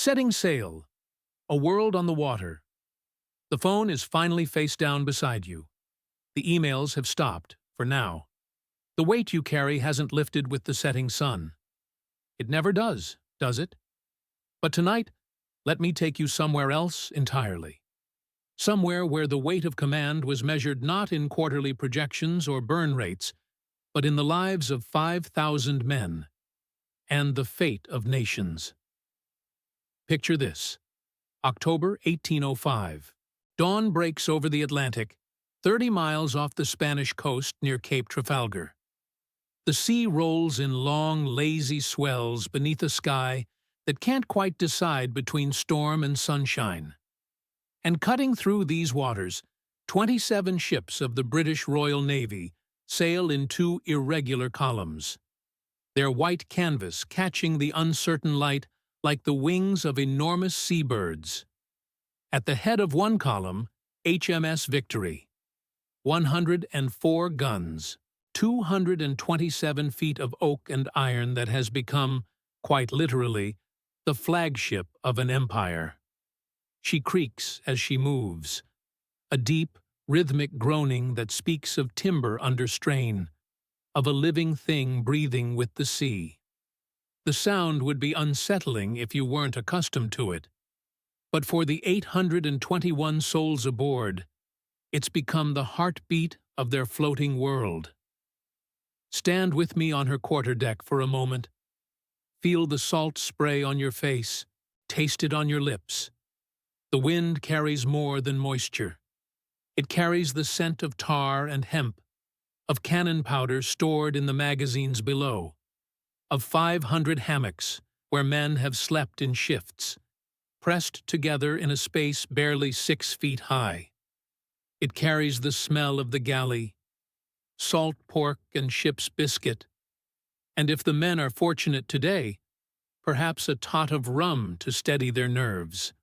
Setting sail. A world on the water. The phone is finally face down beside you. The emails have stopped, for now. The weight you carry hasn't lifted with the setting sun. It never does it? But tonight, let me take you somewhere else entirely. Somewhere where the weight of command was measured not in quarterly projections or burn rates, but in the lives of 5,000 men and the fate of nations. Picture this. October 1805. Dawn breaks over the Atlantic, 30 miles off the Spanish coast near Cape Trafalgar. The sea rolls in long, lazy swells beneath a sky that can't quite decide between storm and sunshine. And cutting through these waters, 27 ships of the British Royal Navy sail in two irregular columns, their white canvas catching the uncertain light like the wings of enormous seabirds. At the head of one column, HMS Victory, 104 guns, 227 feet of oak and iron that has become, quite literally, the flagship of an empire. She creaks as she moves, a deep, rhythmic groaning that speaks of timber under strain, of a living thing breathing with the sea. The sound would be unsettling if you weren't accustomed to it. But for the 821 souls aboard, it's become the heartbeat of their floating world. Stand with me on her quarterdeck for a moment. Feel the salt spray on your face, taste it on your lips. The wind carries more than moisture. It carries the scent of tar and hemp, of cannon powder stored in the magazines below, of 500 hammocks where men have slept in shifts, pressed together in a space barely 6 feet high. It carries the smell of the galley, salt pork and ship's biscuit, and if the men are fortunate today, perhaps a tot of rum to steady their nerves.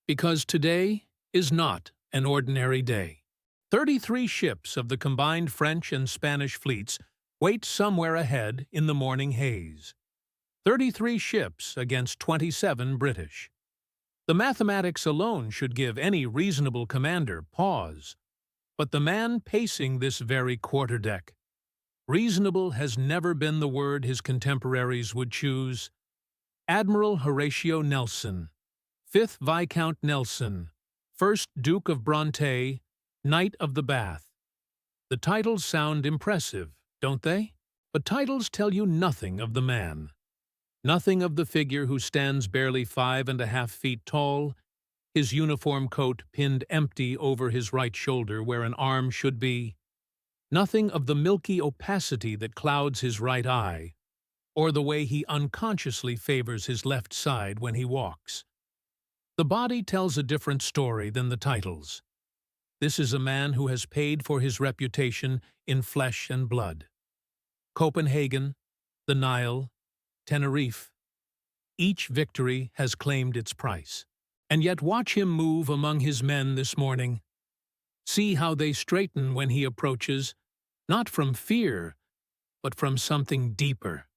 Because today is not an ordinary day. 33 ships of the combined French and Spanish fleets wait somewhere ahead in the morning haze. 33 ships against 27 British. The mathematics alone should give any reasonable commander pause. But the man pacing this very quarterdeck, reasonable has never been the word his contemporaries would choose. Admiral Horatio Nelson, 5th Viscount Nelson, 1st Duke of Bronte, Knight of the Bath. The titles sound impressive, don't they? But titles tell you nothing of the man. Nothing of the figure who stands barely 5.5 feet tall, his uniform coat pinned empty over his right shoulder where an arm should be. Nothing of the milky opacity that clouds his right eye, or the way he unconsciously favors his left side when he walks. The body tells a different story than the titles. This is a man who has paid for his reputation in flesh and blood. Copenhagen, the Nile, Tenerife. Each victory has claimed its price. And yet watch him move among his men this morning. See how they straighten when he approaches, not from fear, but from something deeper.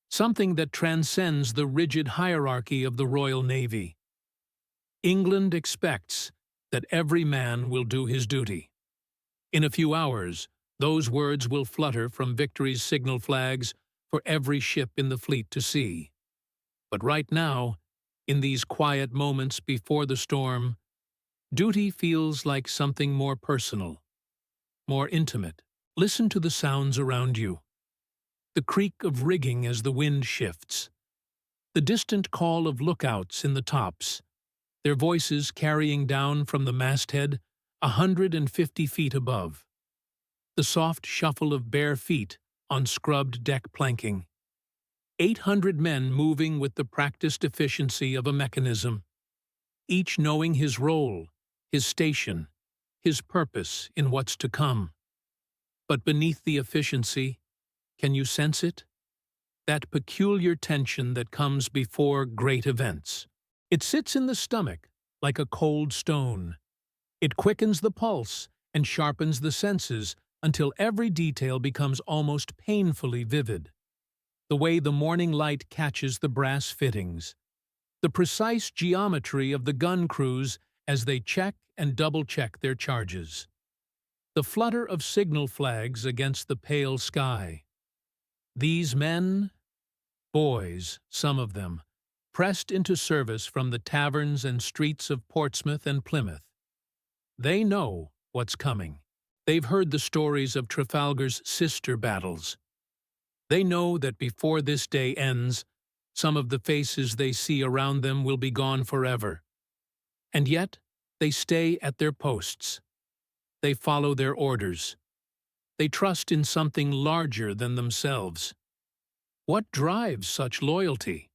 Something that transcends the rigid hierarchy of the Royal Navy. England expects that every man will do his duty. In a few hours, those words will flutter from Victory's signal flags for every ship in the fleet to see. But right now, in these quiet moments before the storm, duty feels like something more personal, more intimate. Listen to the sounds around you. The creak of rigging as the wind shifts. The distant call of lookouts in the tops, their voices carrying down from the masthead 150 feet above. The soft shuffle of bare feet on scrubbed deck planking. 800 men moving with the practiced efficiency of a mechanism, each knowing his role, his station, his purpose in what's to come. But beneath the efficiency, can you sense it? That peculiar tension that comes before great events. It sits in the stomach like a cold stone. It quickens the pulse and sharpens the senses until every detail becomes almost painfully vivid. The way the morning light catches the brass fittings, the precise geometry of the gun crews as they check and double-check their charges, the flutter of signal flags against the pale sky. These men, boys, some of them, pressed into service from the taverns and streets of Portsmouth and Plymouth. They know what's coming. They've heard the stories of Trafalgar's sister battles. They know that before this day ends, some of the faces they see around them will be gone forever. And yet, they stay at their posts. They follow their orders. They trust in something larger than themselves. What drives such loyalty?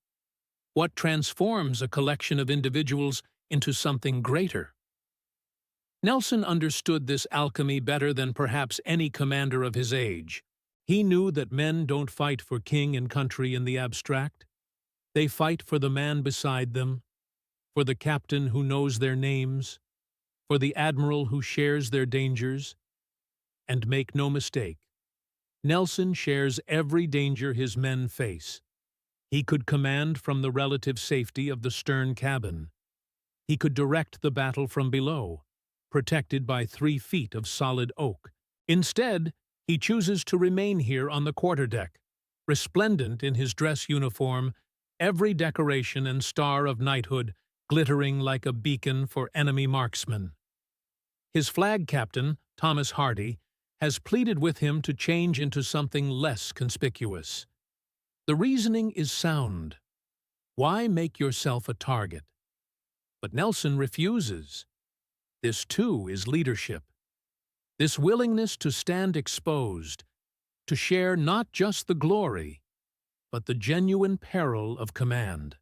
What transforms a collection of individuals into something greater? Nelson understood this alchemy better than perhaps any commander of his age. He knew that men don't fight for king and country in the abstract. They fight for the man beside them, for the captain who knows their names, for the admiral who shares their dangers. And make no mistake, Nelson shares every danger his men face. He could command from the relative safety of the stern cabin. He could direct the battle from below, protected by 3 feet of solid oak. Instead, he chooses to remain here on the quarterdeck, resplendent in his dress uniform, every decoration and star of knighthood glittering like a beacon for enemy marksmen. His flag captain, Thomas Hardy, has pleaded with him to change into something less conspicuous. The reasoning is sound. Why make yourself a target? But Nelson refuses. This, too, is leadership. This willingness to stand exposed, to share not just the glory, but the genuine peril of command.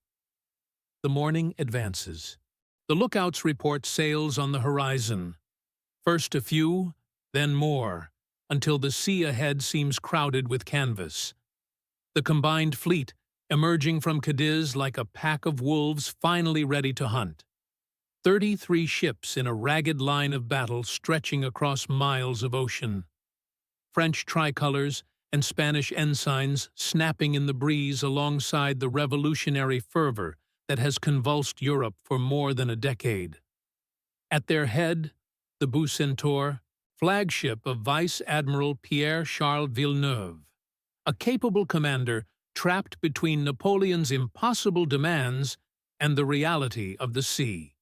The morning advances. The lookouts report sails on the horizon. First a few, then more, until the sea ahead seems crowded with canvas. The combined fleet, emerging from Cadiz like a pack of wolves finally ready to hunt. 33 ships in a ragged line of battle stretching across miles of ocean. French tricolors and Spanish ensigns snapping in the breeze alongside the revolutionary fervor that has convulsed Europe for more than a decade. At their head, the Bucentaure, flagship of Vice Admiral Pierre-Charles Villeneuve, a capable commander trapped between Napoleon's impossible demands and the reality of the sea.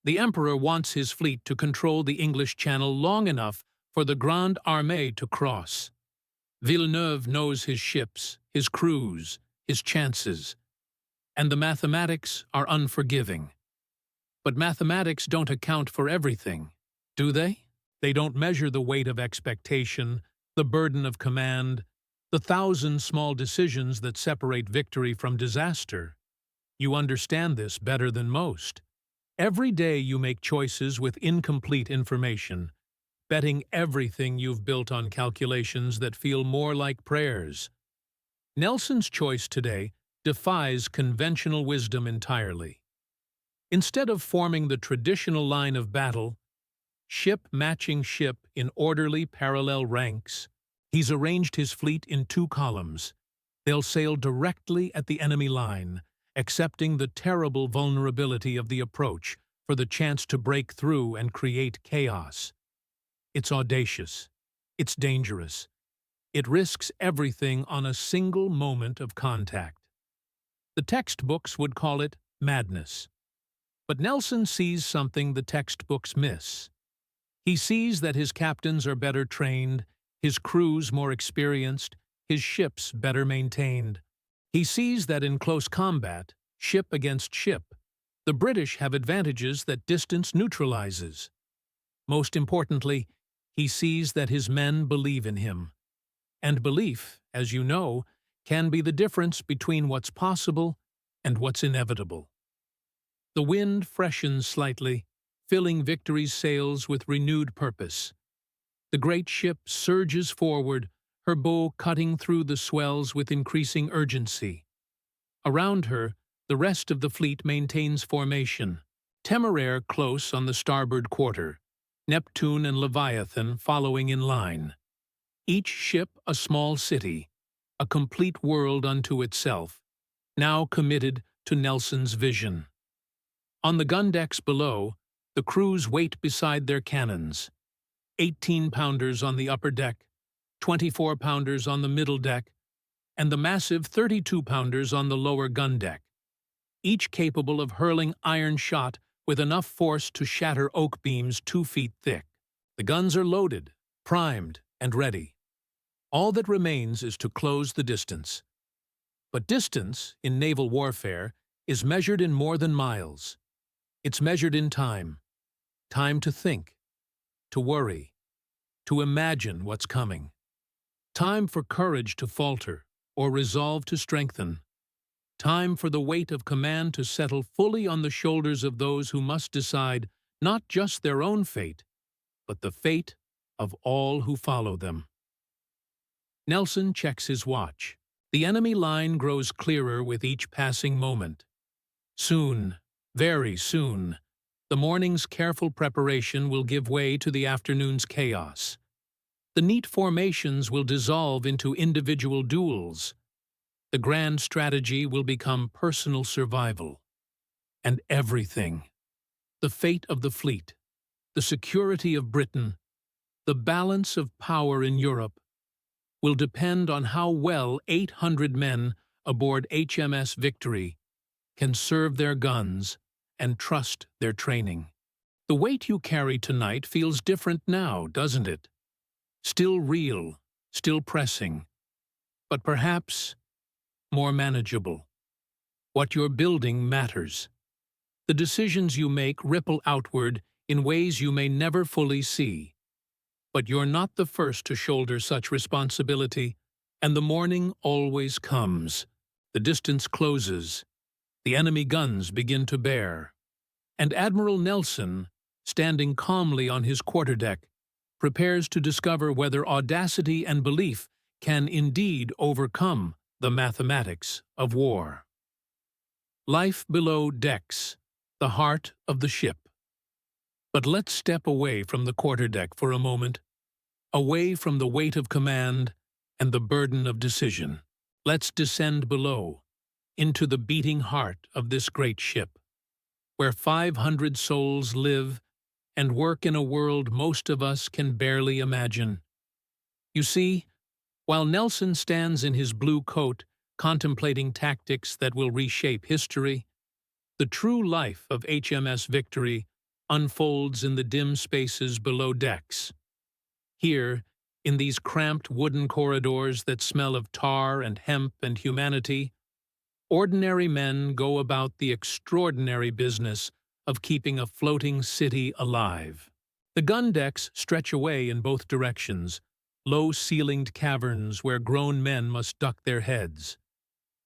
The Emperor wants his fleet to control the English Channel long enough for the Grande Armée to cross. Villeneuve knows his ships, his crews, his chances, and the mathematics are unforgiving. But mathematics don't account for everything, do they? They don't measure the weight of expectation, the burden of command, the 1,000 small decisions that separate victory from disaster. You understand this better than most. Every day you make choices with incomplete information, betting everything you've built on calculations that feel more like prayers. Nelson's choice today defies conventional wisdom entirely. Instead of forming the traditional line of battle, ship matching ship in orderly parallel ranks, he's arranged his fleet in 2 columns. They'll sail directly at the enemy line, accepting the terrible vulnerability of the approach for the chance to break through and create chaos. It's audacious. It's dangerous. It risks everything on a single moment of contact. The textbooks would call it madness. But Nelson sees something the textbooks miss. He sees that his captains are better trained, his crews more experienced, his ships better maintained. He sees that in close combat, ship against ship, the British have advantages that distance neutralizes. Most importantly, he sees that his men believe in him. And belief, as you know, can be the difference between what's possible and what's inevitable. The wind freshens slightly, filling Victory's sails with renewed purpose. The great ship surges forward, her bow cutting through the swells with increasing urgency. Around her, the rest of the fleet maintains formation, Temeraire close on the starboard quarter, Neptune and Leviathan following in line. Each ship a small city, a complete world unto itself, now committed to Nelson's vision. On the gun decks below, the crews wait beside their cannons. 18-pounders on the upper deck, 24-pounders on the middle deck, and the massive 32-pounders on the lower gun deck, each capable of hurling iron shot with enough force to shatter oak beams 2 feet thick. The guns are loaded, primed, and ready. All that remains is to close the distance. But distance, in naval warfare, is measured in more than miles. It's measured in time. Time to think, to worry, to imagine what's coming. Time for courage to falter or resolve to strengthen. Time for the weight of command to settle fully on the shoulders of those who must decide not just their own fate, but the fate of all who follow them. Nelson checks his watch. The enemy line grows clearer with each passing moment. Soon, very soon, the morning's careful preparation will give way to the afternoon's chaos. The neat formations will dissolve into individual duels. The grand strategy will become personal survival. And everything, the fate of the fleet, the security of Britain, the balance of power in Europe, will depend on how well 800 men aboard HMS Victory can serve their guns and trust their training. The weight you carry tonight feels different now, doesn't it? Still real, still pressing, but perhaps more manageable. What you're building matters. The decisions you make ripple outward in ways you may never fully see. But you're not the first to shoulder such responsibility, and the morning always comes. The distance closes. The enemy guns begin to bear. And Admiral Nelson, standing calmly on his quarterdeck, prepares to discover whether audacity and belief can indeed overcome the mathematics of war. Life below decks, the heart of the ship. But let's step away from the quarterdeck for a moment, away from the weight of command and the burden of decision. Let's descend below, into the beating heart of this great ship, where 500 souls live and work in a world most of us can barely imagine. You see, while Nelson stands in his blue coat contemplating tactics that will reshape history, the true life of HMS Victory unfolds in the dim spaces below decks. Here, in these cramped wooden corridors that smell of tar and hemp and humanity, ordinary men go about the extraordinary business of keeping a floating city alive. The gun decks stretch away in both directions, low-ceilinged caverns where grown men must duck their heads.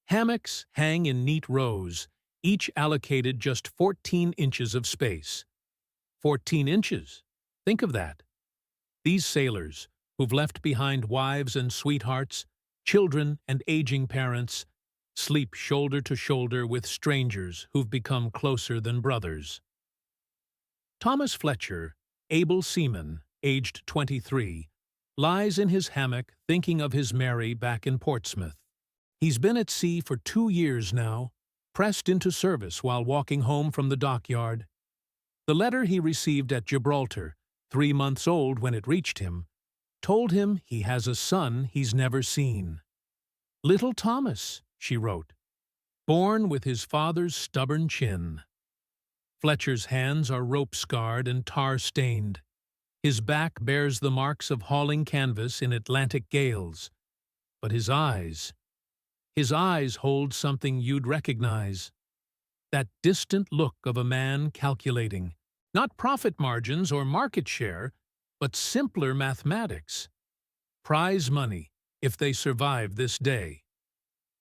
Hammocks hang in neat rows, each allocated just 14 inches of space. 14 inches. Think of that. These sailors, who've left behind wives and sweethearts, children and aging parents, sleep shoulder to shoulder with strangers who've become closer than brothers. Thomas Fletcher, able seaman, aged 23, lies in his hammock thinking of his Mary back in Portsmouth. He's been at sea for 2 years now, pressed into service while walking home from the dockyard. The letter he received at Gibraltar, 3 months old when it reached him, told him he has a son he's never seen. "Little Thomas," she wrote, "born with his father's stubborn chin." Fletcher's hands are rope-scarred and tar-stained. His back bears the marks of hauling canvas in Atlantic gales. But his eyes hold something you'd recognize. That distant look of a man calculating, not profit margins or market share, but simpler mathematics. Prize money, if they survive this day.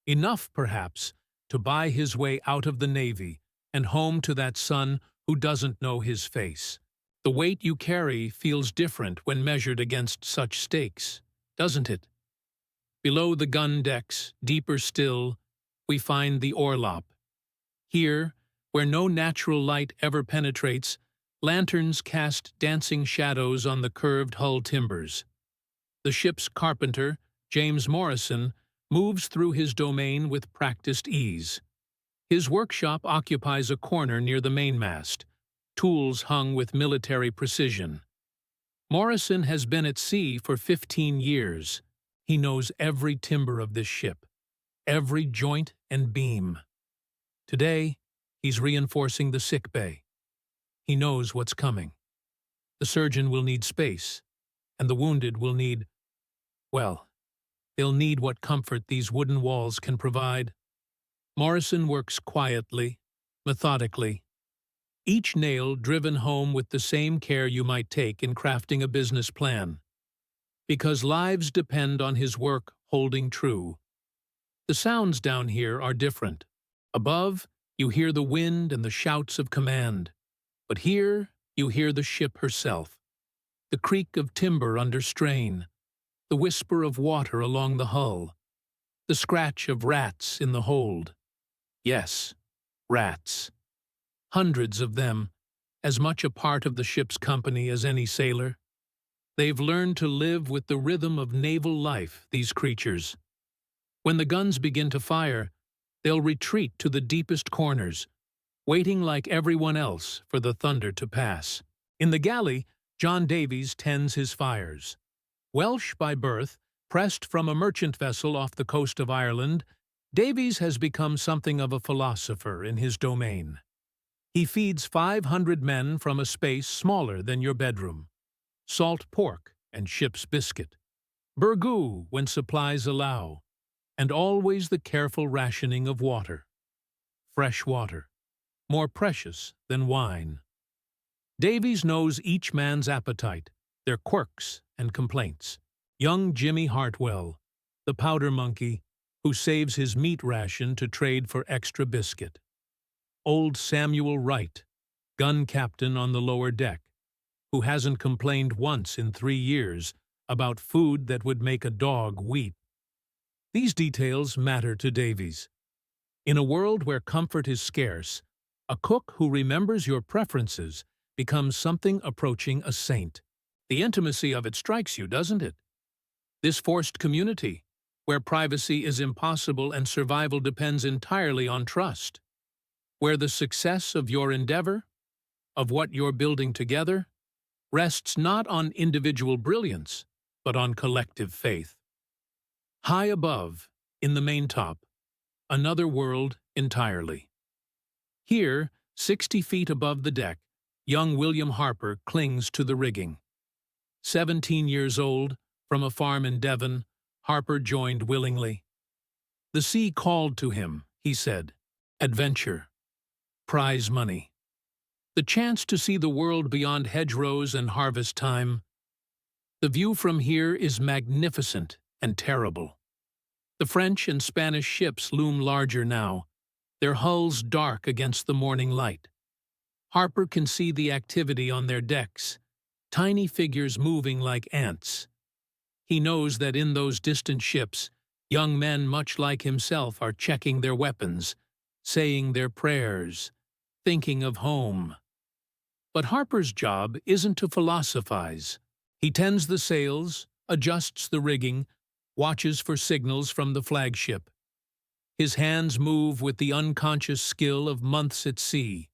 Enough, perhaps, to buy his way out of the Navy and home to that son who doesn't know his face. The weight you carry feels different when measured against such stakes, doesn't it? Below the gun decks, deeper still, we find the orlop. Here, where no natural light ever penetrates, lanterns cast dancing shadows on the curved hull timbers. The ship's carpenter, James Morrison, moves through his domain with practiced ease. His workshop occupies a corner near the mainmast, tools hung with military precision. Morrison has been at sea for 15 years. He knows every timber of this ship, every joint and beam. Today, he's reinforcing the sick bay. He knows what's coming. The surgeon will need space, and the wounded will need, well, they'll need what comfort these wooden walls can provide. Morrison works quietly, methodically, each nail driven home with the same care you might take in crafting a business plan. Because lives depend on his work holding true. The sounds down here are different. Above, you hear the wind and the shouts of command. But here, you hear the ship herself. The creak of timber under strain. The whisper of water along the hull. The scratch of rats in the hold. Yes, rats. Hundreds of them, as much a part of the ship's company as any sailor. They've learned to live with the rhythm of naval life, these creatures. When the guns begin to fire, they'll retreat to the deepest corners, waiting like everyone else for the thunder to pass. In the galley, John Davies tends his fires. Welsh by birth, pressed from a merchant vessel off the coast of Ireland, Davies has become something of a philosopher in his domain. He feeds 500 men from a space smaller than your bedroom. Salt pork and ship's biscuit. Burgoo when supplies allow. And always the careful rationing of water. Fresh water. More precious than wine. Davies knows each man's appetite, their quirks and complaints. Young Jimmy Hartwell, the powder monkey, who saves his meat ration to trade for extra biscuit. Old Samuel Wright, gun captain on the lower deck, who hasn't complained once in 3 years about food that would make a dog weep. These details matter to Davies. In a world where comfort is scarce, a cook who remembers your preferences becomes something approaching a saint. The intimacy of it strikes you, doesn't it? This forced community, where privacy is impossible and survival depends entirely on trust. Where the success of your endeavor, of what you're building together, rests not on individual brilliance, but on collective faith. High above, in the maintop, another world entirely. Here, 60 feet above the deck, young William Harper clings to the rigging. 17 years old, from a farm in Devon, Harper joined willingly. The sea called to him, he said. Adventure. Prize money. The chance to see the world beyond hedgerows and harvest time. The view from here is magnificent and terrible. The French and Spanish ships loom larger now, their hulls dark against the morning light. Harper can see the activity on their decks, tiny figures moving like ants. He knows that in those distant ships, young men much like himself are checking their weapons, saying their prayers, thinking of home. But Harper's job isn't to philosophize. He tends the sails, adjusts the rigging, watches for signals from the flagship. His hands move with the unconscious skill of months at sea.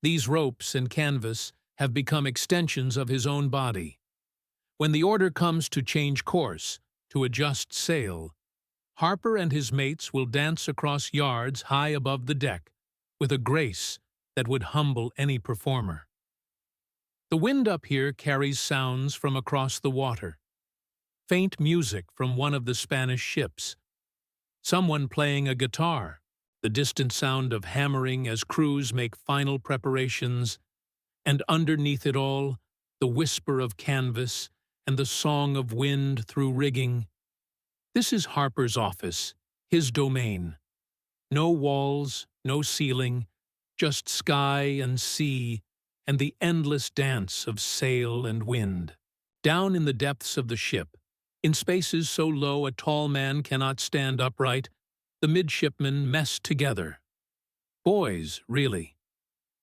These ropes and canvas have become extensions of his own body. When the order comes to change course, to adjust sail, Harper and his mates will dance across yards high above the deck with a grace that would humble any performer. The wind up here carries sounds from across the water. Faint music from one of the Spanish ships. Someone playing a guitar, the distant sound of hammering as crews make final preparations, and underneath it all, the whisper of canvas and the song of wind through rigging. This is Harper's office, his domain. No walls, no ceiling, just sky and sea, and the endless dance of sail and wind. Down in the depths of the ship, in spaces so low a tall man cannot stand upright, the midshipmen mess together. Boys, really.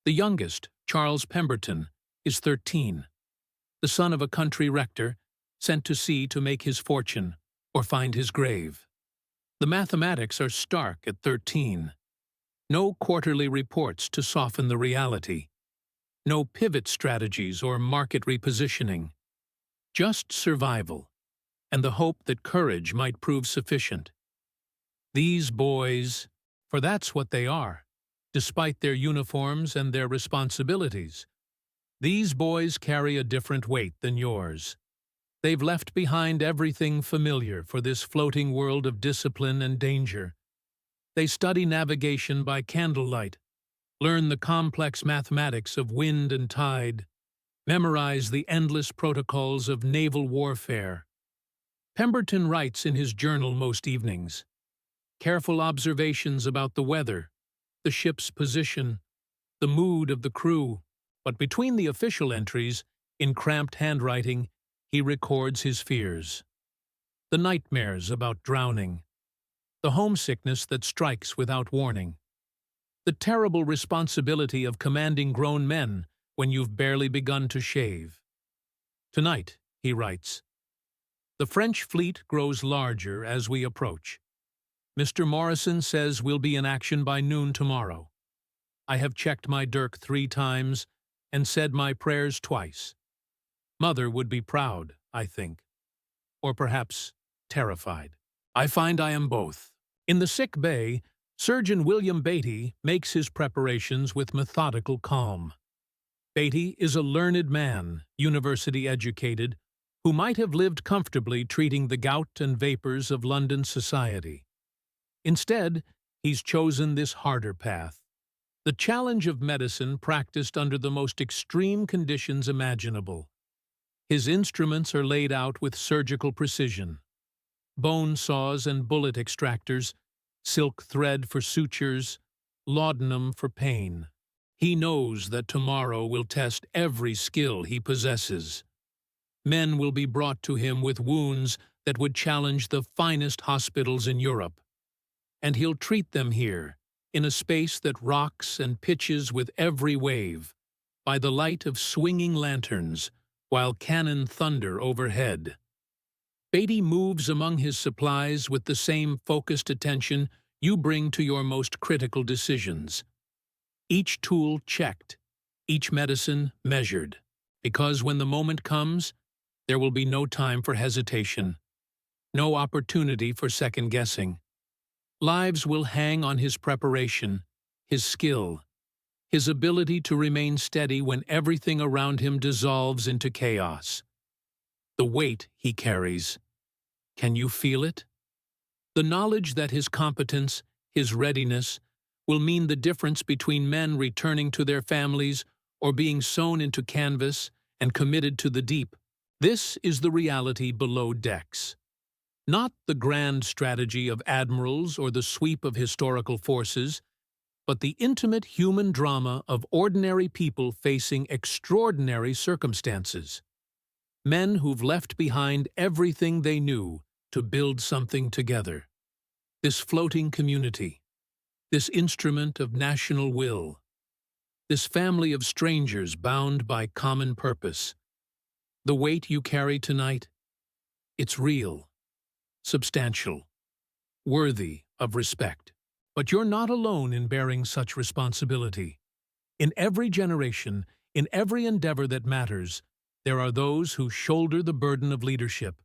The youngest, Charles Pemberton, is 13, the son of a country rector, sent to sea to make his fortune or find his grave. The mathematics are stark at 13. No quarterly reports to soften the reality. No pivot strategies or market repositioning. Just survival, and the hope that courage might prove sufficient. These boys, for that's what they are, despite their uniforms and their responsibilities, these boys carry a different weight than yours. They've left behind everything familiar for this floating world of discipline and danger. They study navigation by candlelight, learn the complex mathematics of wind and tide, memorize the endless protocols of naval warfare. Pemberton writes in his journal most evenings. Careful observations about the weather, the ship's position, the mood of the crew, but between the official entries, in cramped handwriting, he records his fears. The nightmares about drowning, the homesickness that strikes without warning, the terrible responsibility of commanding grown men when you've barely begun to shave. Tonight, he writes, the French fleet grows larger as we approach. Mr. Morrison says we'll be in action by noon tomorrow. I have checked my dirk 3 times and said my prayers twice. Mother would be proud, I think, or perhaps terrified. I find I am both. In the sick bay, Surgeon William Beatty makes his preparations with methodical calm. Beatty is a learned man, university-educated, who might have lived comfortably treating the gout and vapors of London society. Instead, he's chosen this harder path, the challenge of medicine practiced under the most extreme conditions imaginable. His instruments are laid out with surgical precision. Bone saws and bullet extractors, silk thread for sutures, laudanum for pain. He knows that tomorrow will test every skill he possesses. Men will be brought to him with wounds that would challenge the finest hospitals in Europe. And he'll treat them here, in a space that rocks and pitches with every wave, by the light of swinging lanterns, while cannon thunder overhead. Beatty moves among his supplies with the same focused attention you bring to your most critical decisions. Each tool checked, each medicine measured, because when the moment comes, there will be no time for hesitation, no opportunity for second-guessing. Lives will hang on his preparation, his skill, his ability to remain steady when everything around him dissolves into chaos. The weight he carries. Can you feel it? The knowledge that his competence, his readiness, will mean the difference between men returning to their families or being sewn into canvas and committed to the deep. This is the reality below decks. Not the grand strategy of admirals or the sweep of historical forces, but the intimate human drama of ordinary people facing extraordinary circumstances. Men who've left behind everything they knew to build something together. This floating community, this instrument of national will, this family of strangers bound by common purpose. The weight you carry tonight, it's real, substantial, worthy of respect. But you're not alone in bearing such responsibility. In every generation, in every endeavor that matters, there are those who shoulder the burden of leadership,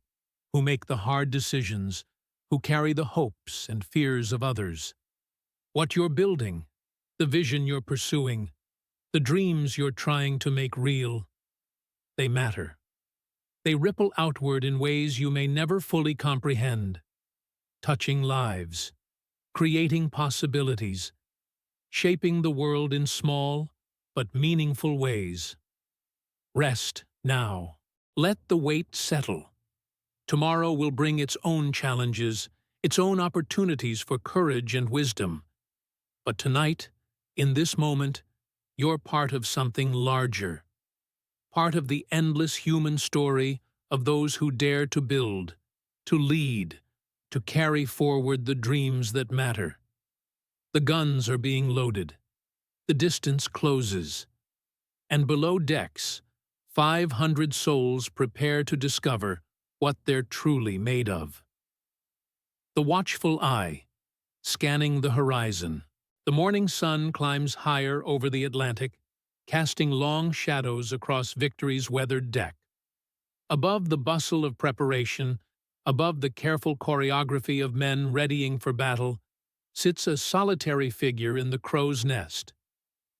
who make the hard decisions, who carry the hopes and fears of others. What you're building, the vision you're pursuing, the dreams you're trying to make real, they matter. They ripple outward in ways you may never fully comprehend, touching lives, creating possibilities, shaping the world in small but meaningful ways. Rest now. Let the weight settle. Tomorrow will bring its own challenges, its own opportunities for courage and wisdom. But tonight, in this moment, you're part of something larger. Part of the endless human story of those who dare to build, to lead, to carry forward the dreams that matter. The guns are being loaded. The distance closes. And below decks, 500 souls prepare to discover what they're truly made of. The watchful eye, scanning the horizon, The morning sun climbs higher over the Atlantic, casting long shadows across Victory's weathered deck. Above the bustle of preparation, above the careful choreography of men readying for battle, sits a solitary figure in the crow's nest.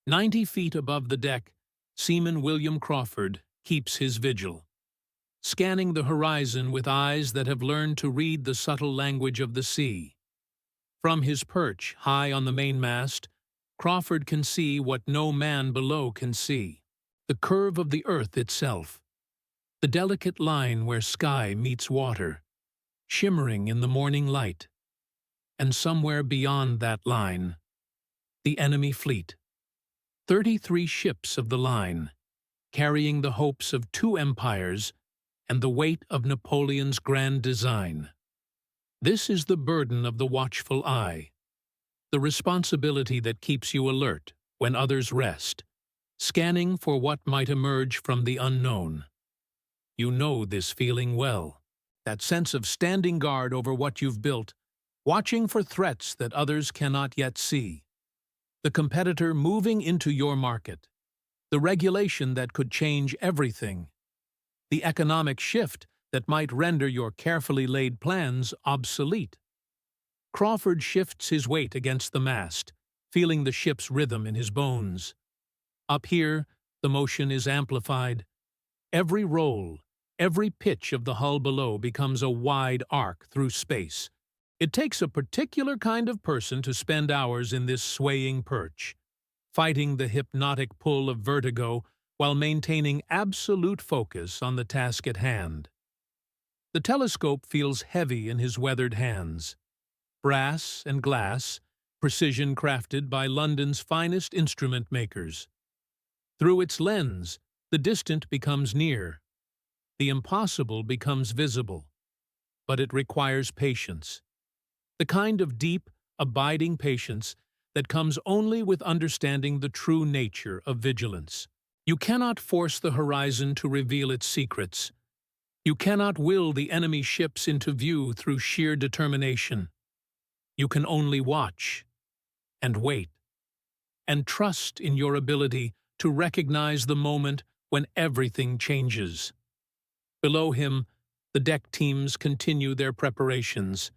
90 feet above the deck, Seaman William Crawford keeps his vigil, scanning the horizon with eyes that have learned to read the subtle language of the sea. From his perch, high on the mainmast, Crawford can see what no man below can see: the curve of the earth itself, the delicate line where sky meets water, shimmering in the morning light. And somewhere beyond that line, the enemy fleet. 33 ships of the line, carrying the hopes of 2 empires and the weight of Napoleon's grand design. This is the burden of the watchful eye, the responsibility that keeps you alert when others rest, scanning for what might emerge from the unknown. You know this feeling well, that sense of standing guard over what you've built, watching for threats that others cannot yet see. The competitor moving into your market, the regulation that could change everything, the economic shift that might render your carefully laid plans obsolete. Crawford shifts his weight against the mast, feeling the ship's rhythm in his bones. Up here, the motion is amplified. Every roll, every pitch of the hull below becomes a wide arc through space. It takes a particular kind of person to spend hours in this swaying perch, fighting the hypnotic pull of vertigo while maintaining absolute focus on the task at hand. The telescope feels heavy in his weathered hands. Brass and glass, precision crafted by London's finest instrument makers. Through its lens, the distant becomes near. The impossible becomes visible. But it requires patience. The kind of deep, abiding patience that comes only with understanding the true nature of vigilance. You cannot force the horizon to reveal its secrets. You cannot will the enemy ships into view through sheer determination. You can only watch and wait and trust in your ability to recognize the moment when everything changes. Below him, the deck teams continue their preparations.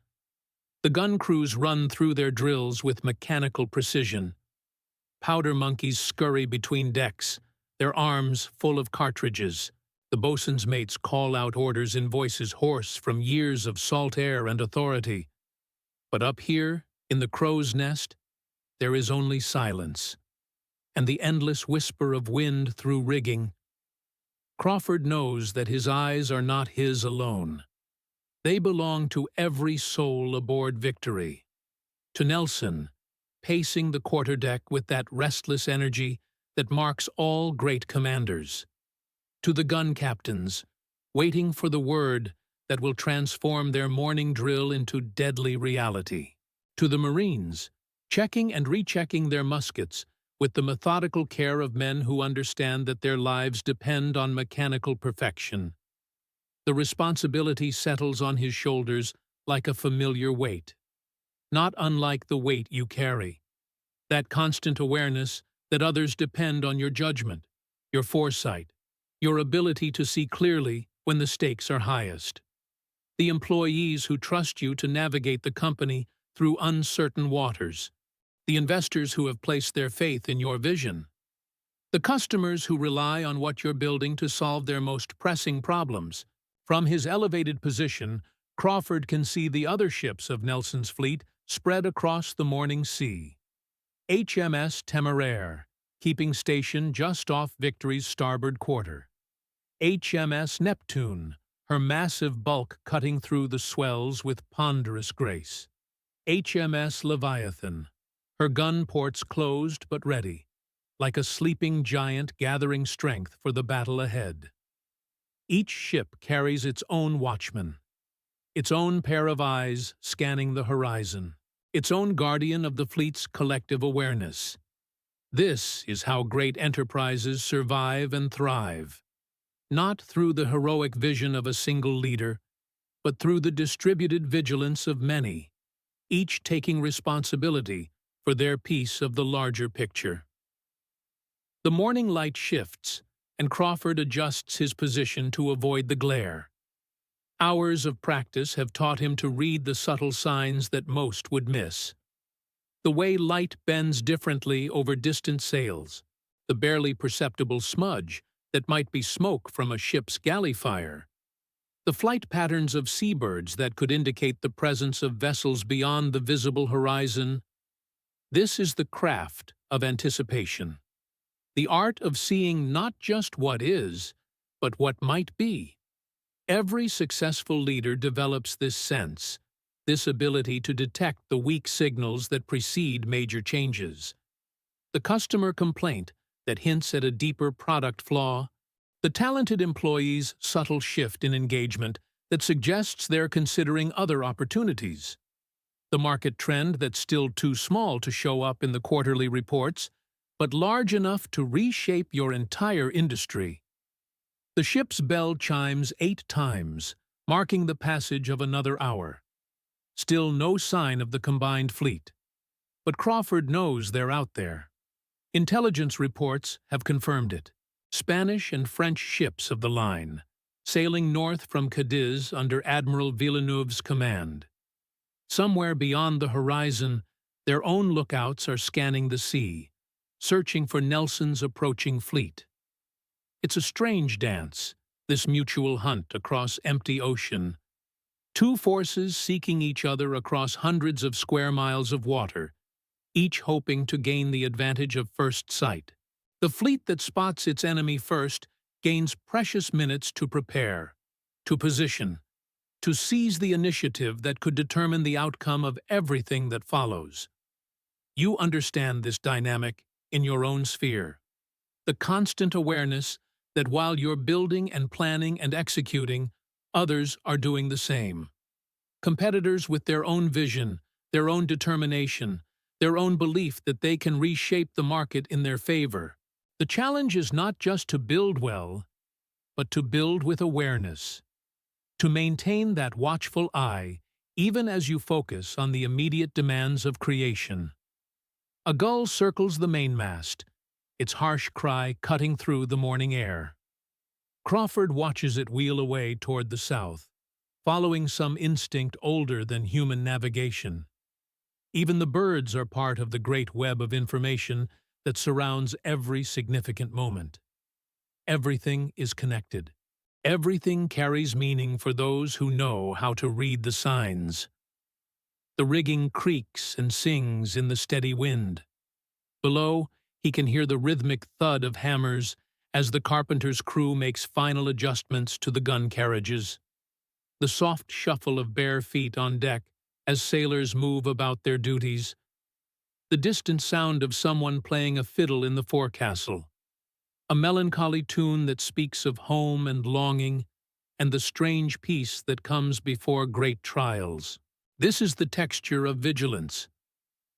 The gun crews run through their drills with mechanical precision. Powder monkeys scurry between decks, their arms full of cartridges. The bosun's mates call out orders in voices hoarse from years of salt air and authority. But up here, in the crow's nest, there is only silence, and the endless whisper of wind through rigging. Crawford knows that his eyes are not his alone. They belong to every soul aboard Victory. To Nelson, pacing the quarterdeck with that restless energy that marks all great commanders. To the gun captains, waiting for the word that will transform their morning drill into deadly reality. To the Marines, checking and rechecking their muskets with the methodical care of men who understand that their lives depend on mechanical perfection. The responsibility settles on his shoulders like a familiar weight, not unlike the weight you carry. That constant awareness that others depend on your judgment, your foresight, your ability to see clearly when the stakes are highest. The employees who trust you to navigate the company through uncertain waters. The investors who have placed their faith in your vision. The customers who rely on what you're building to solve their most pressing problems. From his elevated position, Crawford can see the other ships of Nelson's fleet spread across the morning sea. HMS Temeraire, keeping station just off Victory's starboard quarter. HMS Neptune, her massive bulk cutting through the swells with ponderous grace. HMS Leviathan, her gun ports closed but ready, like a sleeping giant gathering strength for the battle ahead. Each ship carries its own watchman, its own pair of eyes scanning the horizon, its own guardian of the fleet's collective awareness. This is how great enterprises survive and thrive, not through the heroic vision of a single leader, but through the distributed vigilance of many, each taking responsibility for their piece of the larger picture. The morning light shifts, and Crawford adjusts his position to avoid the glare. Hours of practice have taught him to read the subtle signs that most would miss. The way light bends differently over distant sails, the barely perceptible smudge that might be smoke from a ship's galley fire, the flight patterns of seabirds that could indicate the presence of vessels beyond the visible horizon. This is the craft of anticipation, the art of seeing not just what is, but what might be. Every successful leader develops this sense, this ability to detect the weak signals that precede major changes. The customer complaint that hints at a deeper product flaw, the talented employee's subtle shift in engagement that suggests they're considering other opportunities, the market trend that's still too small to show up in the quarterly reports, but large enough to reshape your entire industry. The ship's bell chimes 8 times, marking the passage of another hour. Still no sign of the combined fleet. But Crawford knows they're out there. Intelligence reports have confirmed it. Spanish and French ships of the line, sailing north from Cadiz under Admiral Villeneuve's command. Somewhere beyond the horizon, their own lookouts are scanning the sea, searching for Nelson's approaching fleet. It's a strange dance, this mutual hunt across empty ocean. Two forces seeking each other across hundreds of square miles of water, each hoping to gain the advantage of first sight. The fleet that spots its enemy first gains precious minutes to prepare, to position, to seize the initiative that could determine the outcome of everything that follows. You understand this dynamic in your own sphere. The constant awareness that while you're building and planning and executing, others are doing the same. Competitors with their own vision, their own determination, their own belief that they can reshape the market in their favor. The challenge is not just to build well, but to build with awareness. To maintain that watchful eye, even as you focus on the immediate demands of creation. A gull circles the mainmast, its harsh cry cutting through the morning air. Crawford watches it wheel away toward the south, following some instinct older than human navigation. Even the birds are part of the great web of information that surrounds every significant moment. Everything is connected. Everything carries meaning for those who know how to read the signs. The rigging creaks and sings in the steady wind. Below, he can hear the rhythmic thud of hammers as the carpenter's crew makes final adjustments to the gun carriages. The soft shuffle of bare feet on deck as sailors move about their duties. The distant sound of someone playing a fiddle in the forecastle. A melancholy tune that speaks of home and longing, and the strange peace that comes before great trials. This is the texture of vigilance.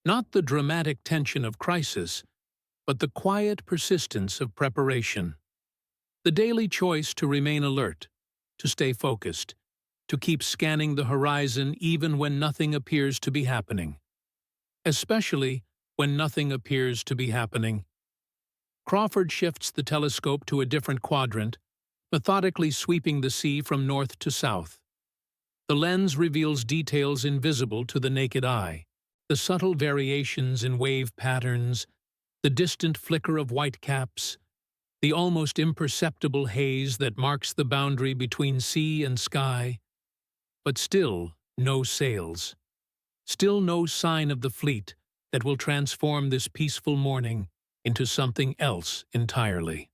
Not the dramatic tension of crisis, but the quiet persistence of preparation. The daily choice to remain alert, to stay focused, to keep scanning the horizon even when nothing appears to be happening. Especially when nothing appears to be happening. Crawford shifts the telescope to a different quadrant, methodically sweeping the sea from north to south. The lens reveals details invisible to the naked eye, the subtle variations in wave patterns, the distant flicker of whitecaps, the almost imperceptible haze that marks the boundary between sea and sky. But still no sails. Still no sign of the fleet that will transform this peaceful morning into something else entirely.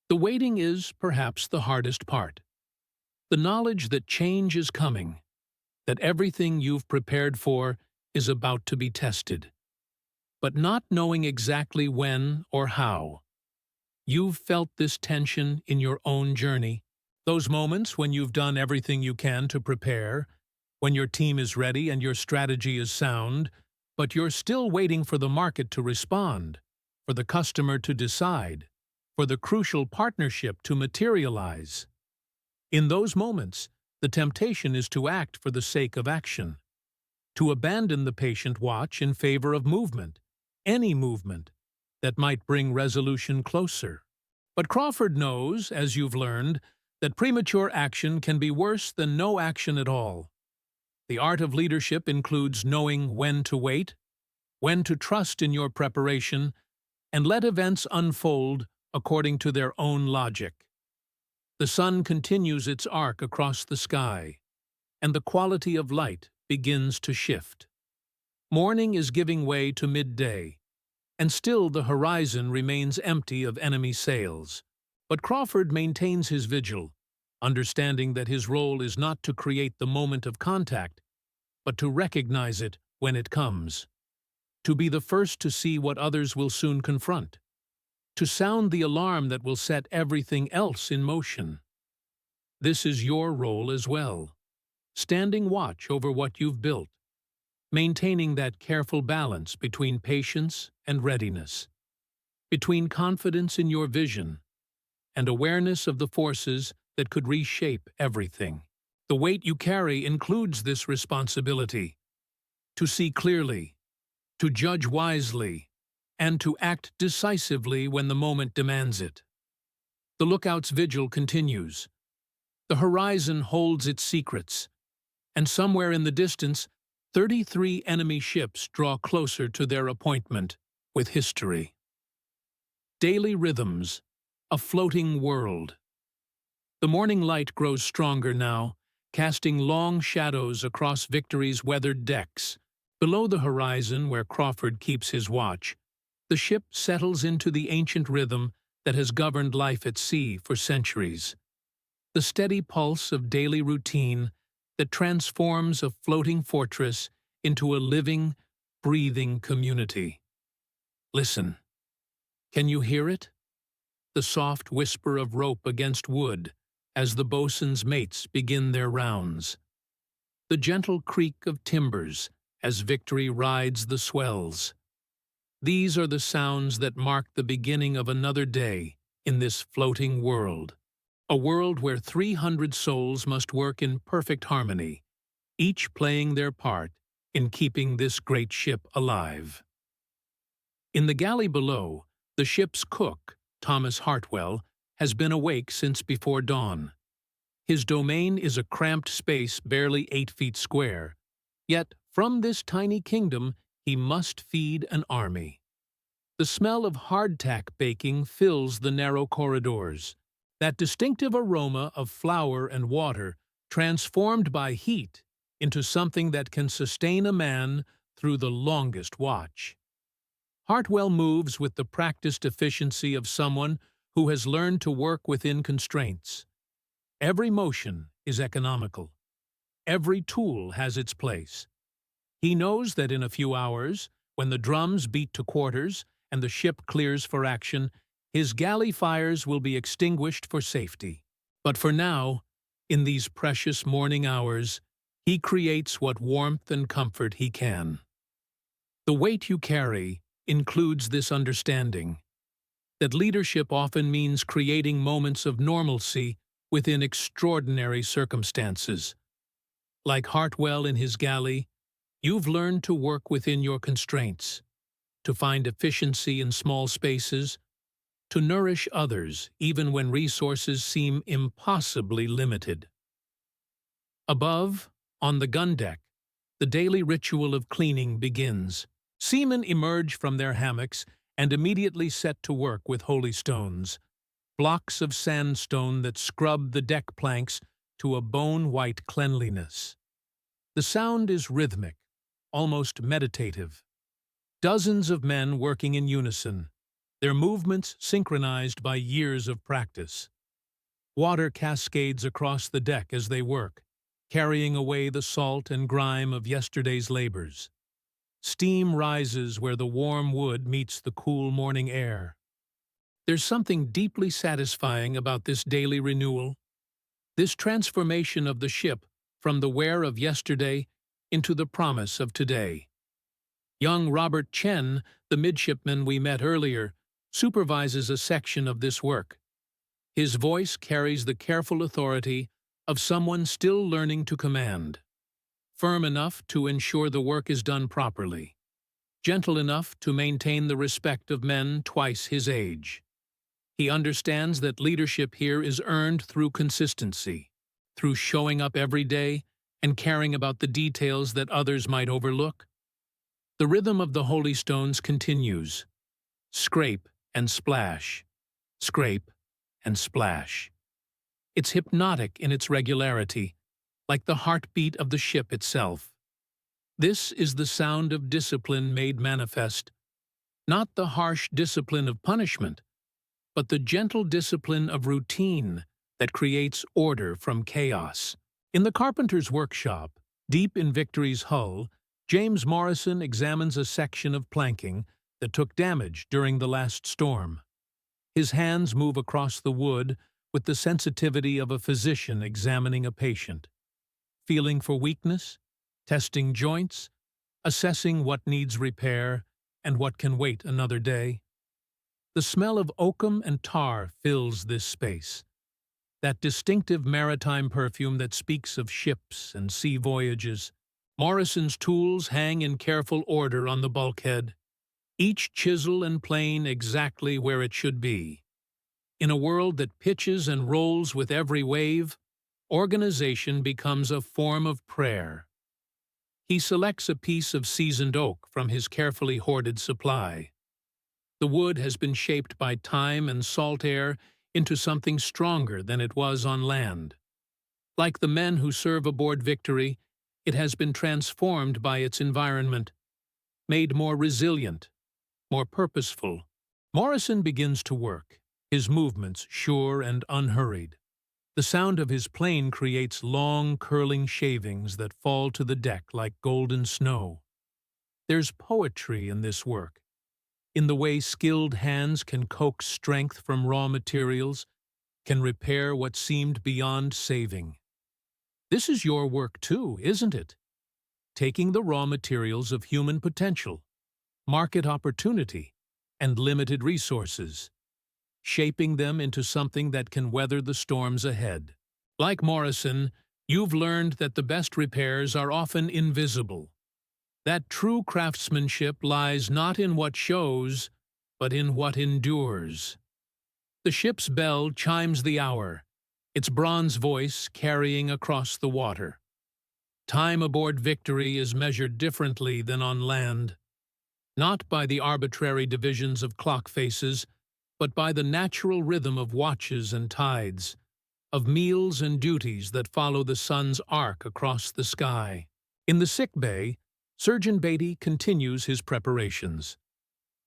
The waiting is perhaps the hardest part. The knowledge that change is coming, that everything you've prepared for is about to be tested. But not knowing exactly when or how. You've felt this tension in your own journey. Those moments when you've done everything you can to prepare, when your team is ready and your strategy is sound, but you're still waiting for the market to respond, for the customer to decide, for the crucial partnership to materialize. In those moments, the temptation is to act for the sake of action. to abandon the patient watch in favor of movement, any movement, that might bring resolution closer. But Crawford knows, as you've learned, that premature action can be worse than no action at all. The art of leadership includes knowing when to wait, when to trust in your preparation, and let events unfold according to their own logic. The sun continues its arc across the sky, and the quality of light begins to shift. Morning is giving way to midday, and still the horizon remains empty of enemy sails. But Crawford maintains his vigil, understanding that his role is not to create the moment of contact, but to recognize it when it comes. To be the first to see what others will soon confront. To sound the alarm that will set everything else in motion. This is your role as well, standing watch over what you've built, maintaining that careful balance between patience and readiness, between confidence in your vision and awareness of the forces that could reshape everything. The weight you carry includes this responsibility, to see clearly, to judge wisely, and to act decisively when the moment demands it. The lookout's vigil continues. The horizon holds its secrets, and somewhere in the distance, 33 enemy ships draw closer to their appointment with history. Daily rhythms, a floating world. The morning light grows stronger now, casting long shadows across Victory's weathered decks. Below the horizon, where Crawford keeps his watch, the ship settles into the ancient rhythm that has governed life at sea for centuries. The steady pulse of daily routine that transforms a floating fortress into a living, breathing community. Listen. Can you hear it? The soft whisper of rope against wood as the bosun's mates begin their rounds. The gentle creak of timbers as Victory rides the swells. These are the sounds that mark the beginning of another day in this floating world. A world where 300 souls must work in perfect harmony, each playing their part in keeping this great ship alive. In the galley below, the ship's cook, Thomas Hartwell, has been awake since before dawn. His domain is a cramped space barely 8 feet square, yet from this tiny kingdom he must feed an army. The smell of hardtack baking fills the narrow corridors, that distinctive aroma of flour and water transformed by heat into something that can sustain a man through the longest watch. Hartwell moves with the practiced efficiency of someone who has learned to work within constraints. Every motion is economical. Every tool has its place. He knows that in a few hours, when the drums beat to quarters and the ship clears for action, his galley fires will be extinguished for safety. But for now, in these precious morning hours, he creates what warmth and comfort he can. The weight you carry includes this understanding, that leadership often means creating moments of normalcy within extraordinary circumstances. Like Hartwell in his galley, you've learned to work within your constraints, to find efficiency in small spaces, to nourish others even when resources seem impossibly limited. Above, on the gun deck, the daily ritual of cleaning begins. Seamen emerge from their hammocks and immediately set to work with holy stones, blocks of sandstone that scrub the deck planks to a bone-white cleanliness. The sound is rhythmic, almost meditative. Dozens of men working in unison, their movements synchronized by years of practice. Water cascades across the deck as they work, carrying away the salt and grime of yesterday's labors. Steam rises where the warm wood meets the cool morning air. There's something deeply satisfying about this daily renewal, this transformation of the ship from the wear of yesterday into the promise of today. Young Robert Chen, the midshipman we met earlier, supervises a section of this work. His voice carries the careful authority of someone still learning to command. firm enough to ensure the work is done properly, gentle enough to maintain the respect of men twice his age. He understands that leadership here is earned through consistency, through showing up every day and caring about the details that others might overlook. The rhythm of the holy stones continues. Scrape and splash, scrape and splash. It's hypnotic in its regularity, like the heartbeat of the ship itself. This is the sound of discipline made manifest, not the harsh discipline of punishment, but the gentle discipline of routine that creates order from chaos. In the carpenter's workshop, deep in Victory's hull, James Morrison examines a section of planking that took damage during the last storm. His hands move across the wood with the sensitivity of a physician examining a patient, feeling for weakness, testing joints, assessing what needs repair and what can wait another day. The smell of oakum and tar fills this space, that distinctive maritime perfume that speaks of ships and sea voyages. Morrison's tools hang in careful order on the bulkhead, each chisel and plane exactly where it should be. In a world that pitches and rolls with every wave, organization becomes a form of prayer. He selects a piece of seasoned oak from his carefully hoarded supply. The wood has been shaped by time and salt air into something stronger than it was on land. Like the men who serve aboard Victory, it has been transformed by its environment, made more resilient, more purposeful. Morrison begins to work, his movements sure and unhurried. The sound of his plane creates long, curling shavings that fall to the deck like golden snow. There's poetry in this work, in the way skilled hands can coax strength from raw materials, can repair what seemed beyond saving. This is your work too, isn't it? Taking the raw materials of human potential, market opportunity, and limited resources, shaping them into something that can weather the storms ahead. Like Morrison, you've learned that the best repairs are often invisible. That true craftsmanship lies not in what shows, but in what endures. The ship's bell chimes the hour, its bronze voice carrying across the water. Time aboard Victory is measured differently than on land, not by the arbitrary divisions of clock faces, but by the natural rhythm of watches and tides, of meals and duties that follow the sun's arc across the sky. In the sick bay, Surgeon Beatty continues his preparations.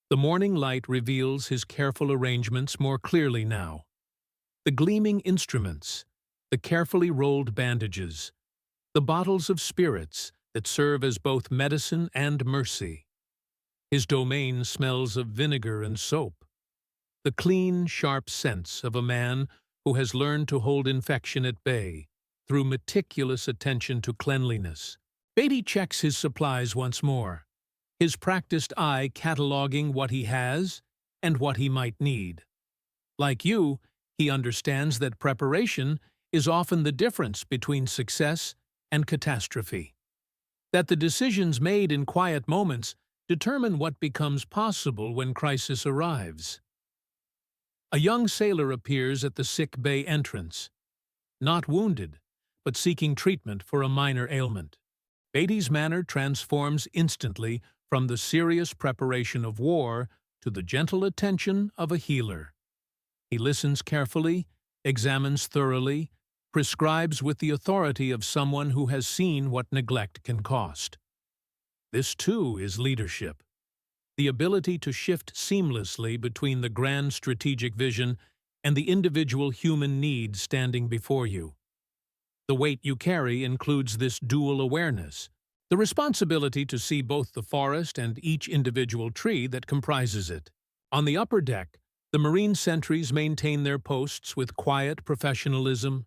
The morning light reveals his careful arrangements more clearly now. The gleaming instruments, the carefully rolled bandages, the bottles of spirits that serve as both medicine and mercy. His domain smells of vinegar and soap, the clean, sharp scents of a man who has learned to hold infection at bay through meticulous attention to cleanliness. Beatty checks his supplies once more, his practiced eye cataloging what he has and what he might need. Like you, he understands that preparation is often the difference between success and catastrophe, that the decisions made in quiet moments determine what becomes possible when crisis arrives. A young sailor appears at the sick bay entrance, not wounded, but seeking treatment for a minor ailment. Beatty's manner transforms instantly from the serious preparation of war to the gentle attention of a healer. He listens carefully, examines thoroughly, prescribes with the authority of someone who has seen what neglect can cost. This, too, is leadership. The ability to shift seamlessly between the grand strategic vision and the individual human need standing before you. The weight you carry includes this dual awareness, the responsibility to see both the forest and each individual tree that comprises it. On the upper deck, the marine sentries maintain their posts with quiet professionalism.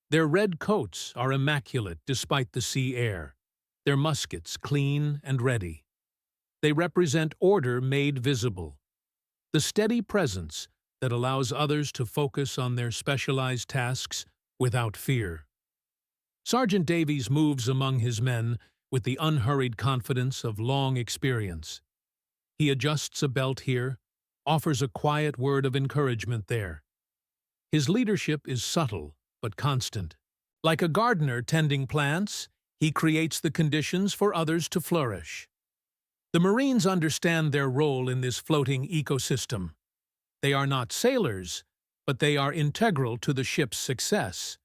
Their red coats are immaculate despite the sea air, their muskets clean and ready. They represent order made visible, the steady presence that allows others to focus on their specialized tasks without fear. Sergeant Davies moves among his men with the unhurried confidence of long experience. He adjusts a belt here, offers a quiet word of encouragement there. His leadership is subtle but constant. Like a gardener tending plants, he creates the conditions for others to flourish. The Marines understand their role in this floating ecosystem. They are not sailors, but they are integral to the ship's success.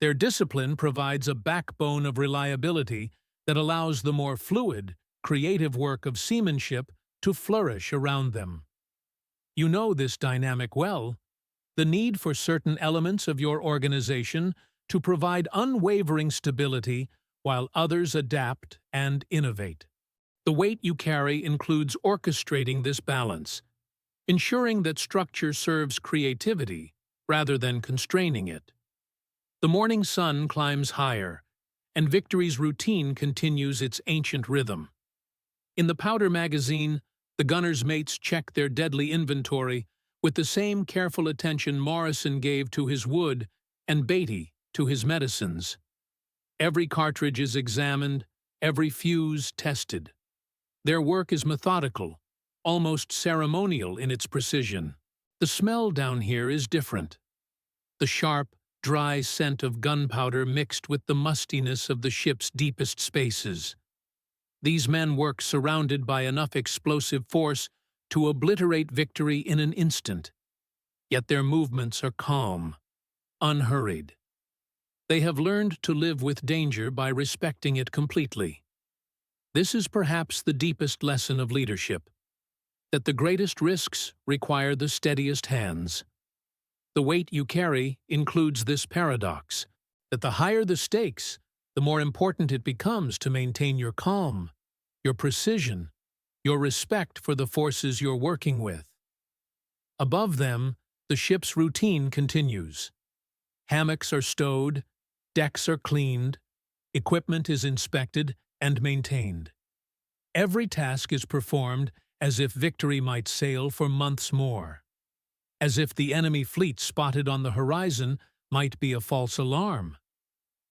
Their discipline provides a backbone of reliability that allows the more fluid, creative work of seamanship to flourish around them. You know this dynamic well, the need for certain elements of your organization to provide unwavering stability while others adapt and innovate. The weight you carry includes orchestrating this balance, ensuring that structure serves creativity rather than constraining it. The morning sun climbs higher, and Victory's routine continues its ancient rhythm. In the powder magazine, the gunners' mates check their deadly inventory with the same careful attention Morrison gave to his wood and Beatty to his medicines. Every cartridge is examined, every fuse tested. Their work is methodical, almost ceremonial in its precision. The smell down here is different. The sharp, dry scent of gunpowder mixed with the mustiness of the ship's deepest spaces. These men work surrounded by enough explosive force to obliterate Victory in an instant. Yet their movements are calm, unhurried. They have learned to live with danger by respecting it completely. This is perhaps the deepest lesson of leadership, that the greatest risks require the steadiest hands. The weight you carry includes this paradox, that the higher the stakes, the more important it becomes to maintain your calm, your precision, your respect for the forces you're working with. Above them, the ship's routine continues. Hammocks are stowed, decks are cleaned, equipment is inspected and maintained. Every task is performed as if Victory might sail for months more, as if the enemy fleet spotted on the horizon might be a false alarm,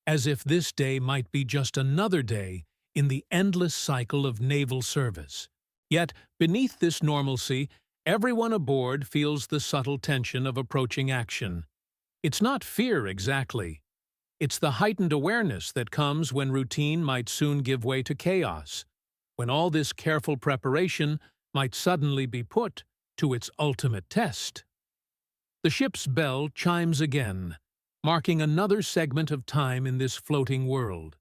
as if this day might be just another day in the endless cycle of naval service. Yet, beneath this normalcy, everyone aboard feels the subtle tension of approaching action. It's not fear exactly. It's the heightened awareness that comes when routine might soon give way to chaos, when all this careful preparation might suddenly be put to its ultimate test. The ship's bell chimes again, marking another segment of time in this floating world.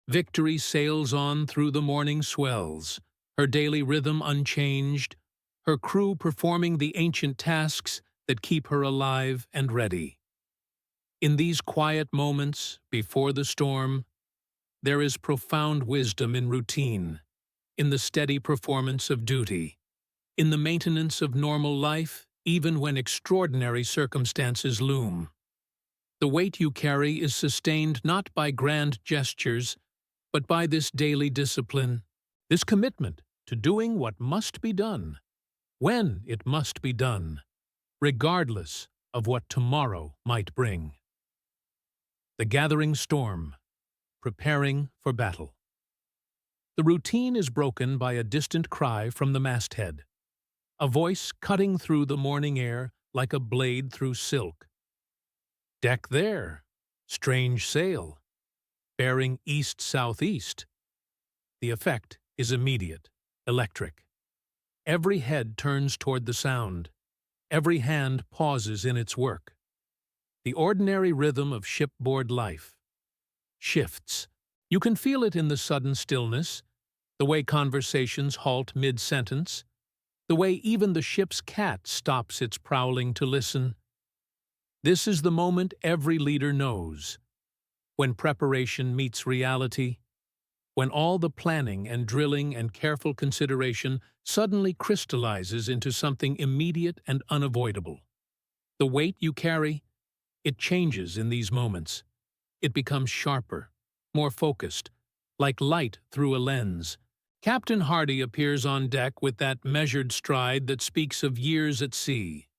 Victory sails on through the morning swells, her daily rhythm unchanged, her crew performing the ancient tasks that keep her alive and ready. In these quiet moments before the storm, there is profound wisdom in routine, in the steady performance of duty, in the maintenance of normal life even when extraordinary circumstances loom. The weight you carry is sustained not by grand gestures, but by this daily discipline, this commitment to doing what must be done, when it must be done, regardless of what tomorrow might bring. The gathering storm, preparing for battle. The routine is broken by a distant cry from the masthead, a voice cutting through the morning air like a blade through silk. Deck there, strange sail, bearing east-southeast. The effect is immediate, electric. Every head turns toward the sound. Every hand pauses in its work. The ordinary rhythm of shipboard life shifts. You can feel it in the sudden stillness, the way conversations halt mid-sentence, the way even the ship's cat stops its prowling to listen. This is the moment every leader knows, when preparation meets reality, when all the planning and drilling and careful consideration suddenly crystallizes into something immediate and unavoidable. The weight you carry, it changes in these moments. It becomes sharper, more focused, like light through a lens. Captain Hardy appears on deck with that measured stride that speaks of years at sea.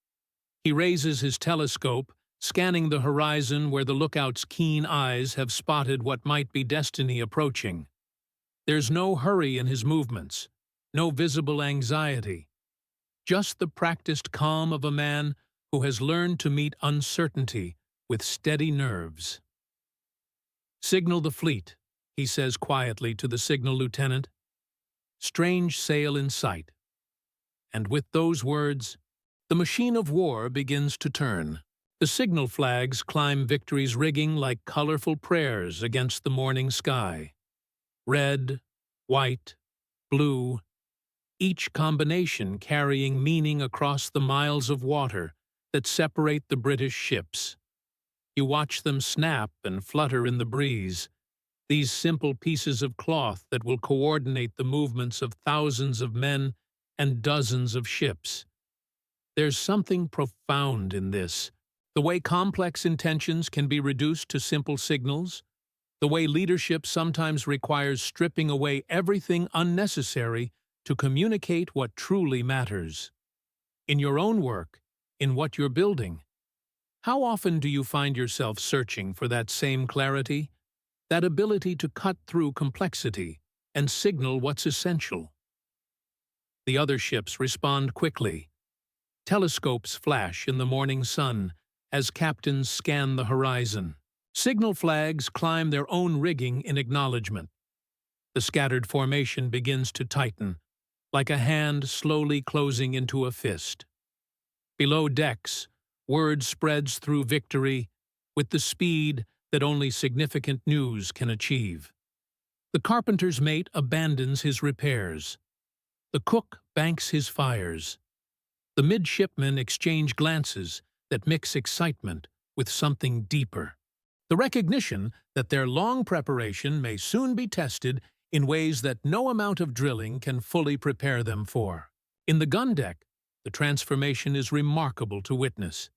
He raises his telescope, scanning the horizon where the lookout's keen eyes have spotted what might be destiny approaching. There's no hurry in his movements, no visible anxiety, just the practiced calm of a man who has learned to meet uncertainty with steady nerves. "Signal the fleet," he says quietly to the signal lieutenant. "Strange sail in sight." And with those words, the machine of war begins to turn. The signal flags climb Victory's rigging like colorful prayers against the morning sky. Red, white, blue, each combination carrying meaning across the miles of water that separate the British ships. You watch them snap and flutter in the breeze, these simple pieces of cloth that will coordinate the movements of thousands of men and dozens of ships. There's something profound in this, the way complex intentions can be reduced to simple signals, the way leadership sometimes requires stripping away everything unnecessary to communicate what truly matters. In your own work, in what you're building, how often do you find yourself searching for that same clarity, that ability to cut through complexity and signal what's essential? The other ships respond quickly. Telescopes flash in the morning sun as captains scan the horizon. Signal flags climb their own rigging in acknowledgement. The scattered formation begins to tighten, like a hand slowly closing into a fist. Below decks, word spreads through Victory with the speed that only significant news can achieve. The carpenter's mate abandons his repairs. The cook banks his fires. The midshipmen exchange glances that mix excitement with something deeper. The recognition that their long preparation may soon be tested in ways that no amount of drilling can fully prepare them for. In the gun deck, the transformation is remarkable to witness.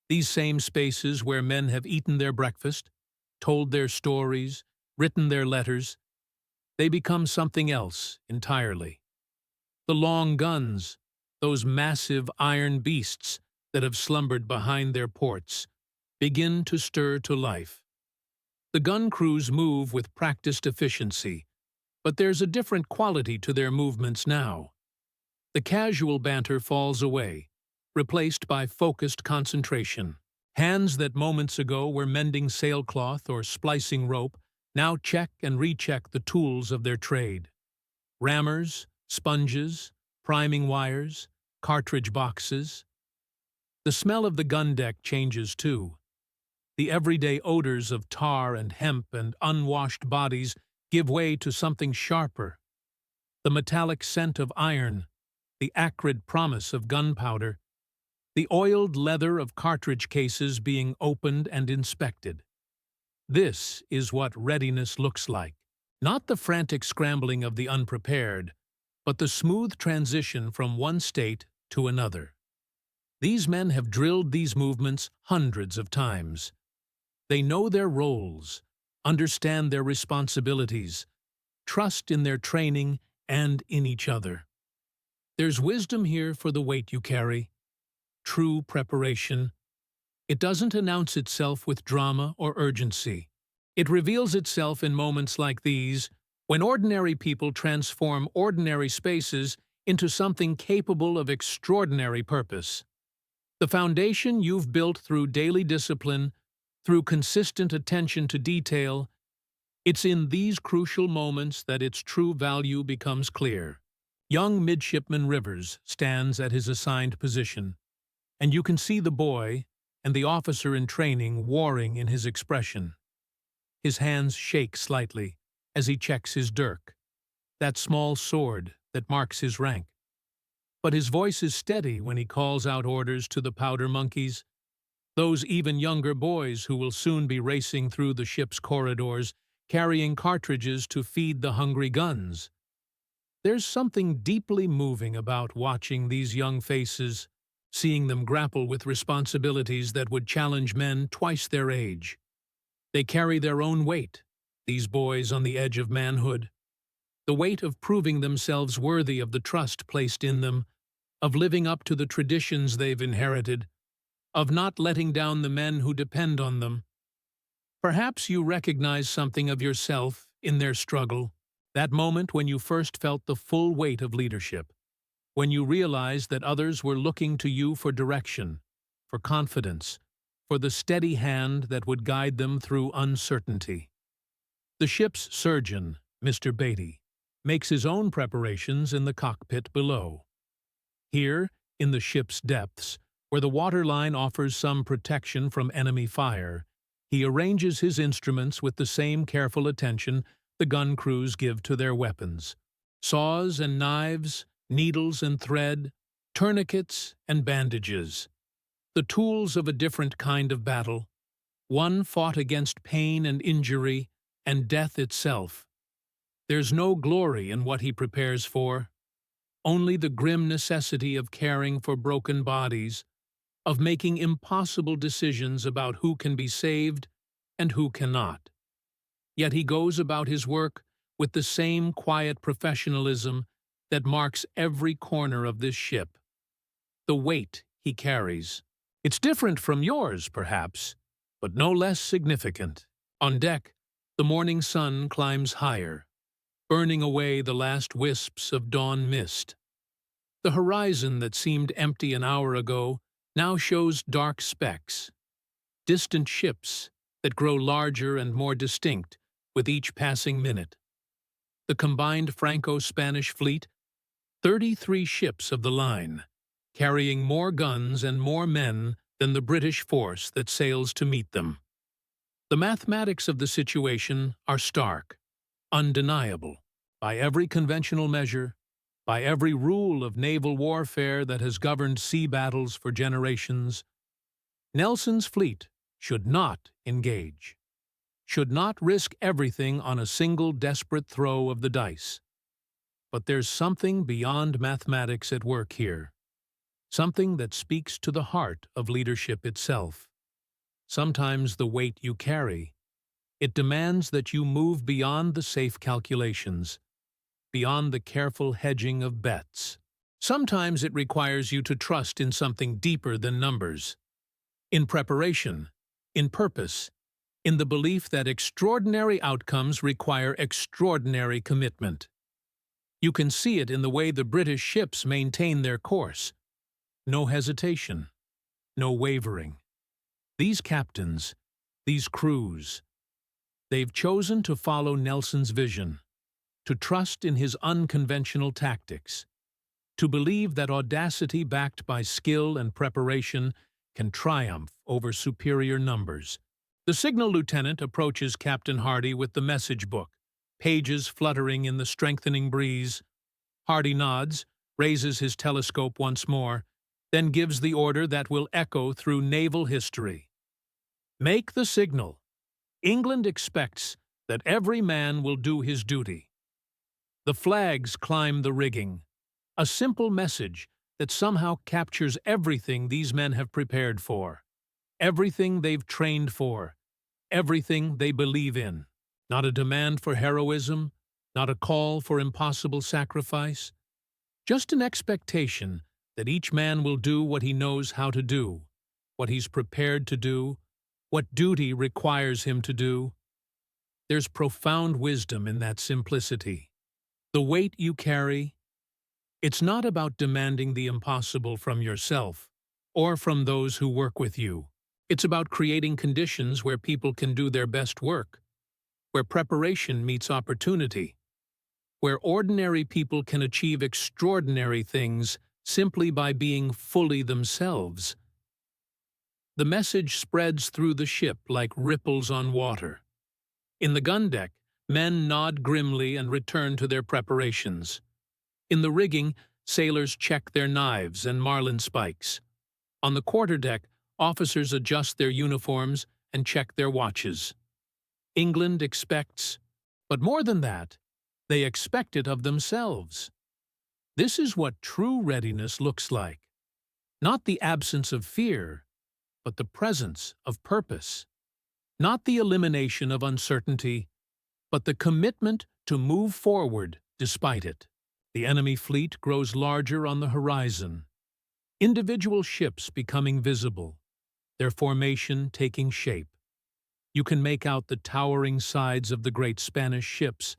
These same spaces where men have eaten their breakfast, told their stories, written their letters, they become something else entirely. The long guns, those massive iron beasts that have slumbered behind their ports, begin to stir to life. The gun crews move with practiced efficiency, but there's a different quality to their movements now. The casual banter falls away, replaced by focused concentration. Hands that moments ago were mending sailcloth or splicing rope now check and recheck the tools of their trade. Rammers, sponges, priming wires, cartridge boxes. The smell of the gun deck changes too. The everyday odors of tar and hemp and unwashed bodies give way to something sharper. The metallic scent of iron, the acrid promise of gunpowder, the oiled leather of cartridge cases being opened and inspected. This is what readiness looks like. Not the frantic scrambling of the unprepared, but the smooth transition from one state to another. These men have drilled these movements hundreds of times. They know their roles, understand their responsibilities, trust in their training and in each other. There's wisdom here for the weight you carry. True preparation. It doesn't announce itself with drama or urgency. It reveals itself in moments like these, when ordinary people transform ordinary spaces into something capable of extraordinary purpose. The foundation you've built through daily discipline, through consistent attention to detail, it's in these crucial moments that its true value becomes clear. Young Midshipman Rivers stands at his assigned position, and you can see the boy and the officer in training warring in his expression. His hands shake slightly as he checks his dirk, that small sword that marks his rank. But his voice is steady when he calls out orders to the powder monkeys, those even younger boys who will soon be racing through the ship's corridors, carrying cartridges to feed the hungry guns. There's something deeply moving about watching these young faces, seeing them grapple with responsibilities that would challenge men twice their age. They carry their own weight, these boys on the edge of manhood, the weight of proving themselves worthy of the trust placed in them, of living up to the traditions they've inherited, of not letting down the men who depend on them. Perhaps you recognize something of yourself in their struggle, that moment when you first felt the full weight of leadership, when you realized that others were looking to you for direction, for confidence, for the steady hand that would guide them through uncertainty. The ship's surgeon, Mr. Beatty, makes his own preparations in the cockpit below. Here, in the ship's depths, where the waterline offers some protection from enemy fire, he arranges his instruments with the same careful attention the gun crews give to their weapons. Saws and knives, needles and thread, tourniquets and bandages. The tools of a different kind of battle, one fought against pain and injury and death itself. There's no glory in what he prepares for, only the grim necessity of caring for broken bodies, of making impossible decisions about who can be saved and who cannot. Yet he goes about his work with the same quiet professionalism that marks every corner of this ship. The weight he carries. It's different from yours, perhaps, but no less significant. On deck, the morning sun climbs higher, burning away the last wisps of dawn mist. The horizon that seemed empty an hour ago now shows dark specks, distant ships that grow larger and more distinct with each passing minute. The combined Franco-Spanish fleet, 33 ships of the line, carrying more guns and more men than the British force that sails to meet them. The mathematics of the situation are stark, undeniable, by every conventional measure, by every rule of naval warfare that has governed sea battles for generations. Nelson's fleet should not engage, should not risk everything on a single desperate throw of the dice. But there's something beyond mathematics at work here, something that speaks to the heart of leadership itself. Sometimes the weight you carry, it demands that you move beyond the safe calculations, beyond the careful hedging of bets. Sometimes it requires you to trust in something deeper than numbers, in preparation, in purpose, in the belief that extraordinary outcomes require extraordinary commitment. You can see it in the way the British ships maintain their course. No hesitation, no wavering. These captains, these crews, they've chosen to follow Nelson's vision, to trust in his unconventional tactics, to believe that audacity backed by skill and preparation can triumph over superior numbers. The signal lieutenant approaches Captain Hardy with the message book, pages fluttering in the strengthening breeze. Hardy nods, raises his telescope once more, then gives the order that will echo through naval history. Make the signal. England expects that every man will do his duty. The flags climb the rigging, a simple message that somehow captures everything these men have prepared for, everything they've trained for, everything they believe in. Not a demand for heroism, not a call for impossible sacrifice, just an expectation that each man will do what he knows how to do, what he's prepared to do, what duty requires him to do. There's profound wisdom in that simplicity. The weight you carry, it's not about demanding the impossible from yourself or from those who work with you. It's about creating conditions where people can do their best work, where preparation meets opportunity, where ordinary people can achieve extraordinary things simply by being fully themselves. The message spreads through the ship like ripples on water. In the gun deck, men nod grimly and return to their preparations. In the rigging, sailors check their knives and marlin spikes. On the quarterdeck, officers adjust their uniforms and check their watches. England expects, but more than that, they expect it of themselves. This is what true readiness looks like. Not the absence of fear, but the presence of purpose. Not the elimination of uncertainty, but the commitment to move forward despite it. The enemy fleet grows larger on the horizon, individual ships becoming visible, their formation taking shape. You can make out the towering sides of the great Spanish ships,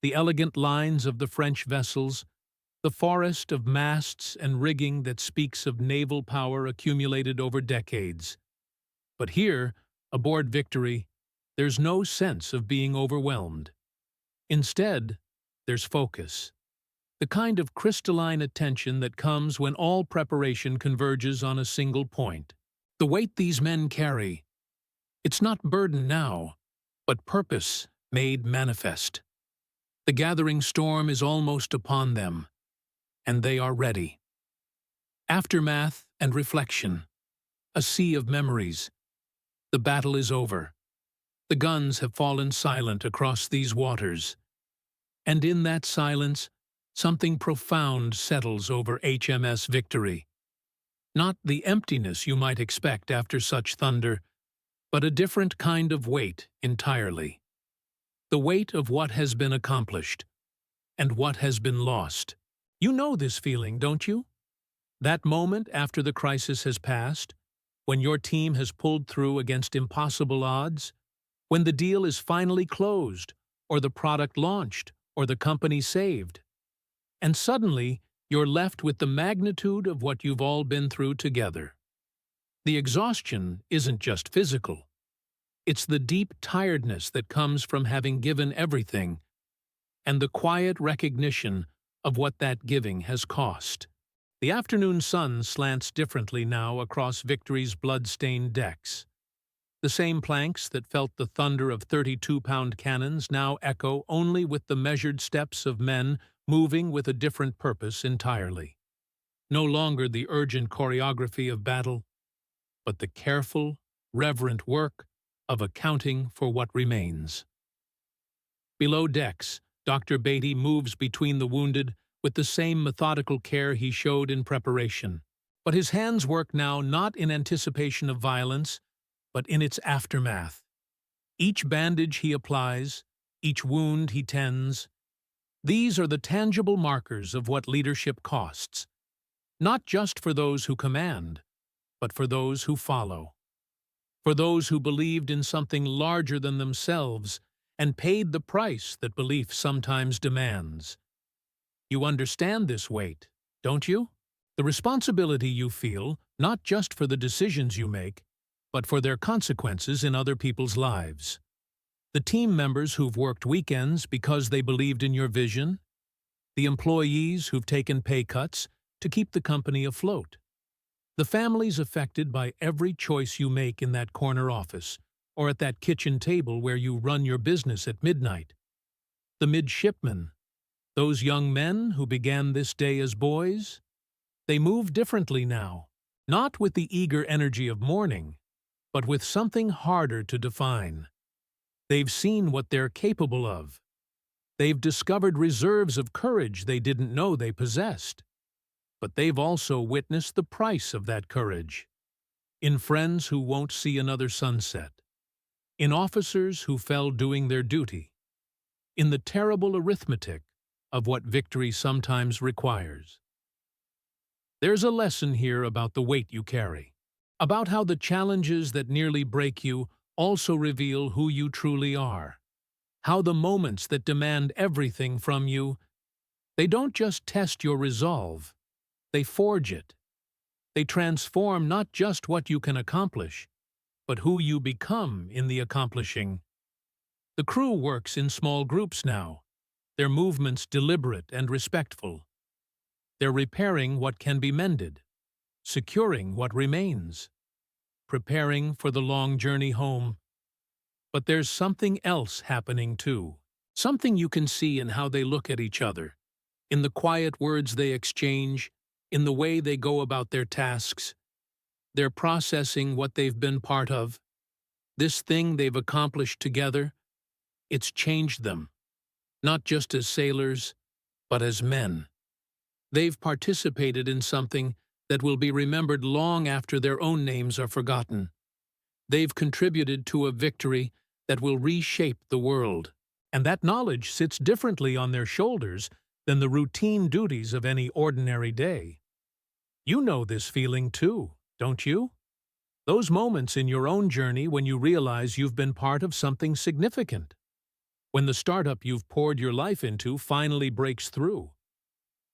the elegant lines of the French vessels, the forest of masts and rigging that speaks of naval power accumulated over decades. But here, aboard Victory, there's no sense of being overwhelmed. Instead, there's focus, the kind of crystalline attention that comes when all preparation converges on a single point. The weight these men carry, it's not burden now, but purpose made manifest. The gathering storm is almost upon them, and they are ready. Aftermath and reflection, a sea of memories. The battle is over. The guns have fallen silent across these waters. And in that silence, something profound settles over HMS Victory. Not the emptiness you might expect after such thunder, but a different kind of weight entirely. The weight of what has been accomplished, and what has been lost. You know this feeling, don't you? That moment after the crisis has passed, when your team has pulled through against impossible odds, when the deal is finally closed, or the product launched, or the company saved. And suddenly, you're left with the magnitude of what you've all been through together. The exhaustion isn't just physical. It's the deep tiredness that comes from having given everything, and the quiet recognition of what that giving has cost. The afternoon sun slants differently now across Victory's blood-stained decks. The same planks that felt the thunder of 32-pound cannons now echo only with the measured steps of men moving with a different purpose entirely. No longer the urgent choreography of battle, but the careful, reverent work of accounting for what remains. Below decks, Dr. Beatty moves between the wounded with the same methodical care he showed in preparation. But his hands work now not in anticipation of violence, but in its aftermath. Each bandage he applies, each wound he tends, these are the tangible markers of what leadership costs, not just for those who command, but for those who follow, for those who believed in something larger than themselves and paid the price that belief sometimes demands. You understand this weight, don't you? The responsibility you feel, not just for the decisions you make, but for their consequences in other people's lives. The team members who've worked weekends because they believed in your vision, the employees who've taken pay cuts to keep the company afloat, the families affected by every choice you make in that corner office or at that kitchen table where you run your business at midnight, the midshipmen, those young men who began this day as boys. They move differently now, not with the eager energy of morning, but with something harder to define. They've seen what they're capable of. They've discovered reserves of courage they didn't know they possessed. But they've also witnessed the price of that courage. In friends who won't see another sunset. In officers who fell doing their duty. In the terrible arithmetic of what victory sometimes requires. There's a lesson here about the weight you carry, about how the challenges that nearly break you also reveal who you truly are, how the moments that demand everything from you, they don't just test your resolve, they forge it. They transform not just what you can accomplish, but who you become in the accomplishing. The crew works in small groups now, their movements deliberate and respectful. They're repairing what can be mended, securing what remains, preparing for the long journey home. But there's something else happening too, something you can see in how they look at each other, in the quiet words they exchange, in the way they go about their tasks. They're processing what they've been part of. This thing they've accomplished together, it's changed them, not just as sailors, but as men. They've participated in something that will be remembered long after their own names are forgotten. They've contributed to a victory that will reshape the world, and that knowledge sits differently on their shoulders than the routine duties of any ordinary day. You know this feeling too, don't you? Those moments in your own journey when you realize you've been part of something significant. When the startup you've poured your life into finally breaks through.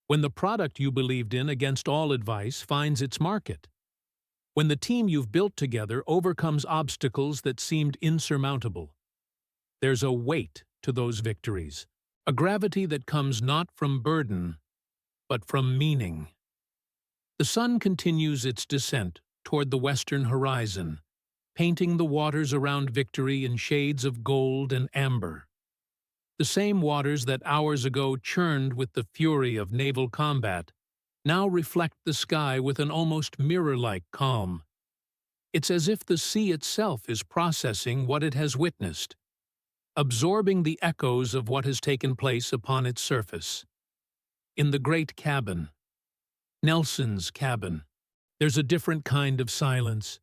When the product you believed in against all advice finds its market. When the team you've built together overcomes obstacles that seemed insurmountable. There's a weight to those victories, a gravity that comes not from burden, but from meaning. The sun continues its descent toward the western horizon, painting the waters around victory in shades of gold and amber. The same waters that hours ago churned with the fury of naval combat now reflect the sky with an almost mirror-like calm. It's as if the sea itself is processing what it has witnessed, absorbing the echoes of what has taken place upon its surface. In the great cabin, Nelson's cabin, there's a different kind of silence.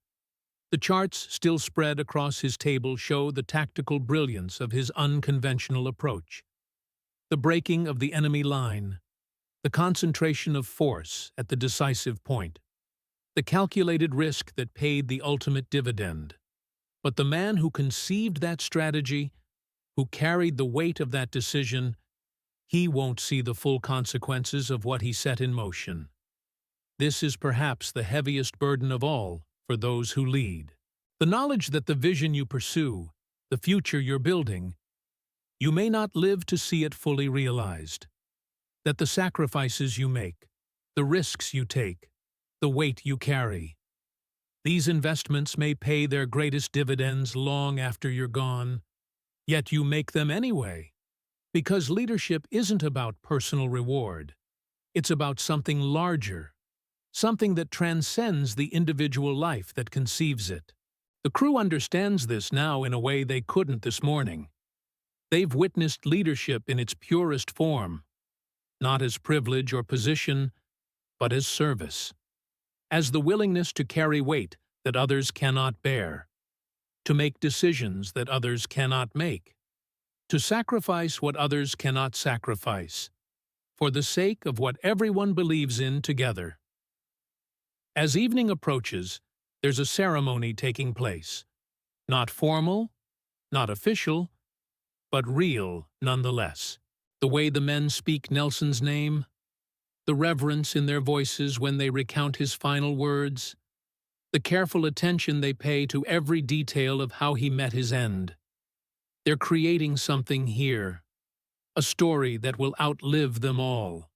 The charts still spread across his table show the tactical brilliance of his unconventional approach. The breaking of the enemy line, the concentration of force at the decisive point, the calculated risk that paid the ultimate dividend. But the man who conceived that strategy, who carried the weight of that decision, he won't see the full consequences of what he set in motion. This is perhaps the heaviest burden of all for those who lead. The knowledge that the vision you pursue, the future you're building, you may not live to see it fully realized. That the sacrifices you make, the risks you take, the weight you carry, these investments may pay their greatest dividends long after you're gone, yet you make them anyway. Because leadership isn't about personal reward. It's about something larger, something that transcends the individual life that conceives it. The crew understands this now in a way they couldn't this morning. They've witnessed leadership in its purest form, not as privilege or position, but as service, as the willingness to carry weight that others cannot bear, to make decisions that others cannot make, to sacrifice what others cannot sacrifice, for the sake of what everyone believes in together. As evening approaches, there's a ceremony taking place, not formal, not official, but real nonetheless. The way the men speak Nelson's name, the reverence in their voices when they recount his final words, the careful attention they pay to every detail of how he met his end. They're creating something here, a story that will outlive them all,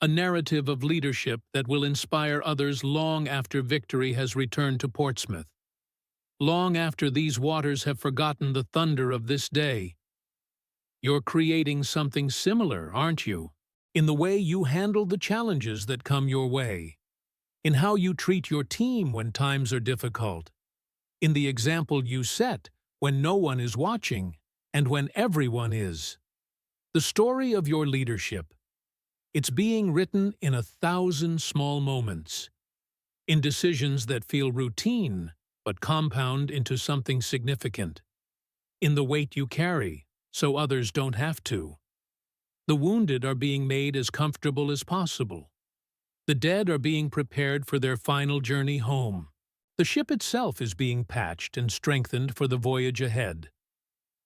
a narrative of leadership that will inspire others long after victory has returned to Portsmouth, long after these waters have forgotten the thunder of this day. You're creating something similar, aren't you? In the way you handle the challenges that come your way, in how you treat your team when times are difficult, in the example you set when no one is watching and when everyone is. The story of your leadership, it's being written in 1,000 small moments, in decisions that feel routine but compound into something significant, in the weight you carry so others don't have to. The wounded are being made as comfortable as possible. The dead are being prepared for their final journey home. The ship itself is being patched and strengthened for the voyage ahead.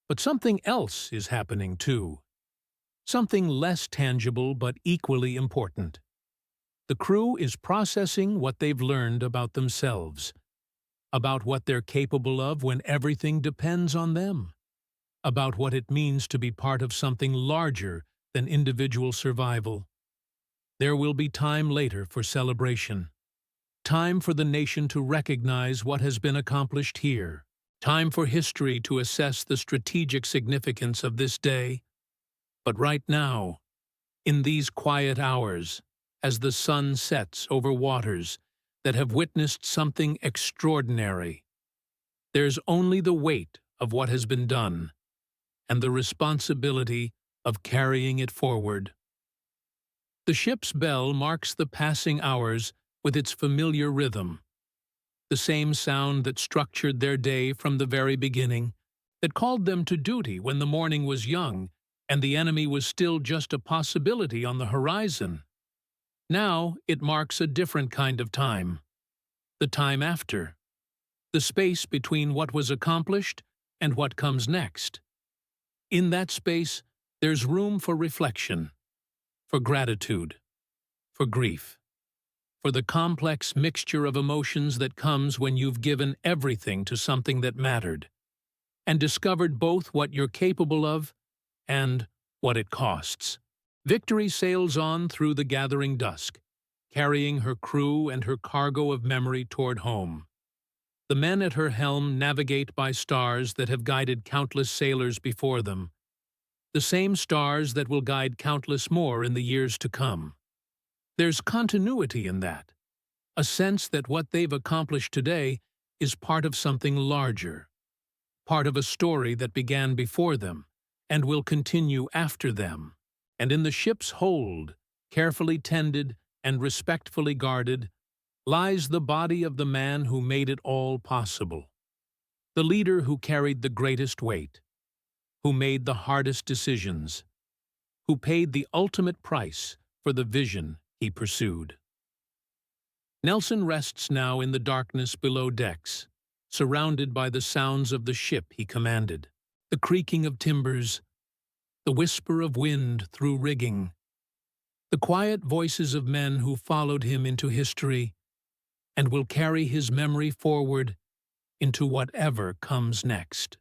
But something else is happening too. Something less tangible but equally important. The crew is processing what they've learned about themselves, about what they're capable of when everything depends on them, about what it means to be part of something larger than individual survival. There will be time later for celebration. Time for the nation to recognize what has been accomplished here. Time for history to assess the strategic significance of this day. But right now, in these quiet hours, as the sun sets over waters that have witnessed something extraordinary, there's only the weight of what has been done and the responsibility of carrying it forward. The ship's bell marks the passing hours with its familiar rhythm, the same sound that structured their day from the very beginning, that called them to duty when the morning was young and the enemy was still just a possibility on the horizon. Now it marks a different kind of time, the time after, the space between what was accomplished and what comes next. In that space, there's room for reflection, for gratitude, for grief, for the complex mixture of emotions that comes when you've given everything to something that mattered, and discovered both what you're capable of and what it costs. Victory sails on through the gathering dusk, carrying her crew and her cargo of memory toward home. The men at her helm navigate by stars that have guided countless sailors before them, the same stars that will guide countless more in the years to come. There's continuity in that, a sense that what they've accomplished today is part of something larger, part of a story that began before them and will continue after them. And in the ship's hold, carefully tended and respectfully guarded, lies the body of the man who made it all possible, the leader who carried the greatest weight, who made the hardest decisions, who paid the ultimate price for the vision he pursued. Nelson rests now in the darkness below decks, surrounded by the sounds of the ship he commanded, the creaking of timbers, the whisper of wind through rigging, the quiet voices of men who followed him into history and will carry his memory forward into whatever comes next.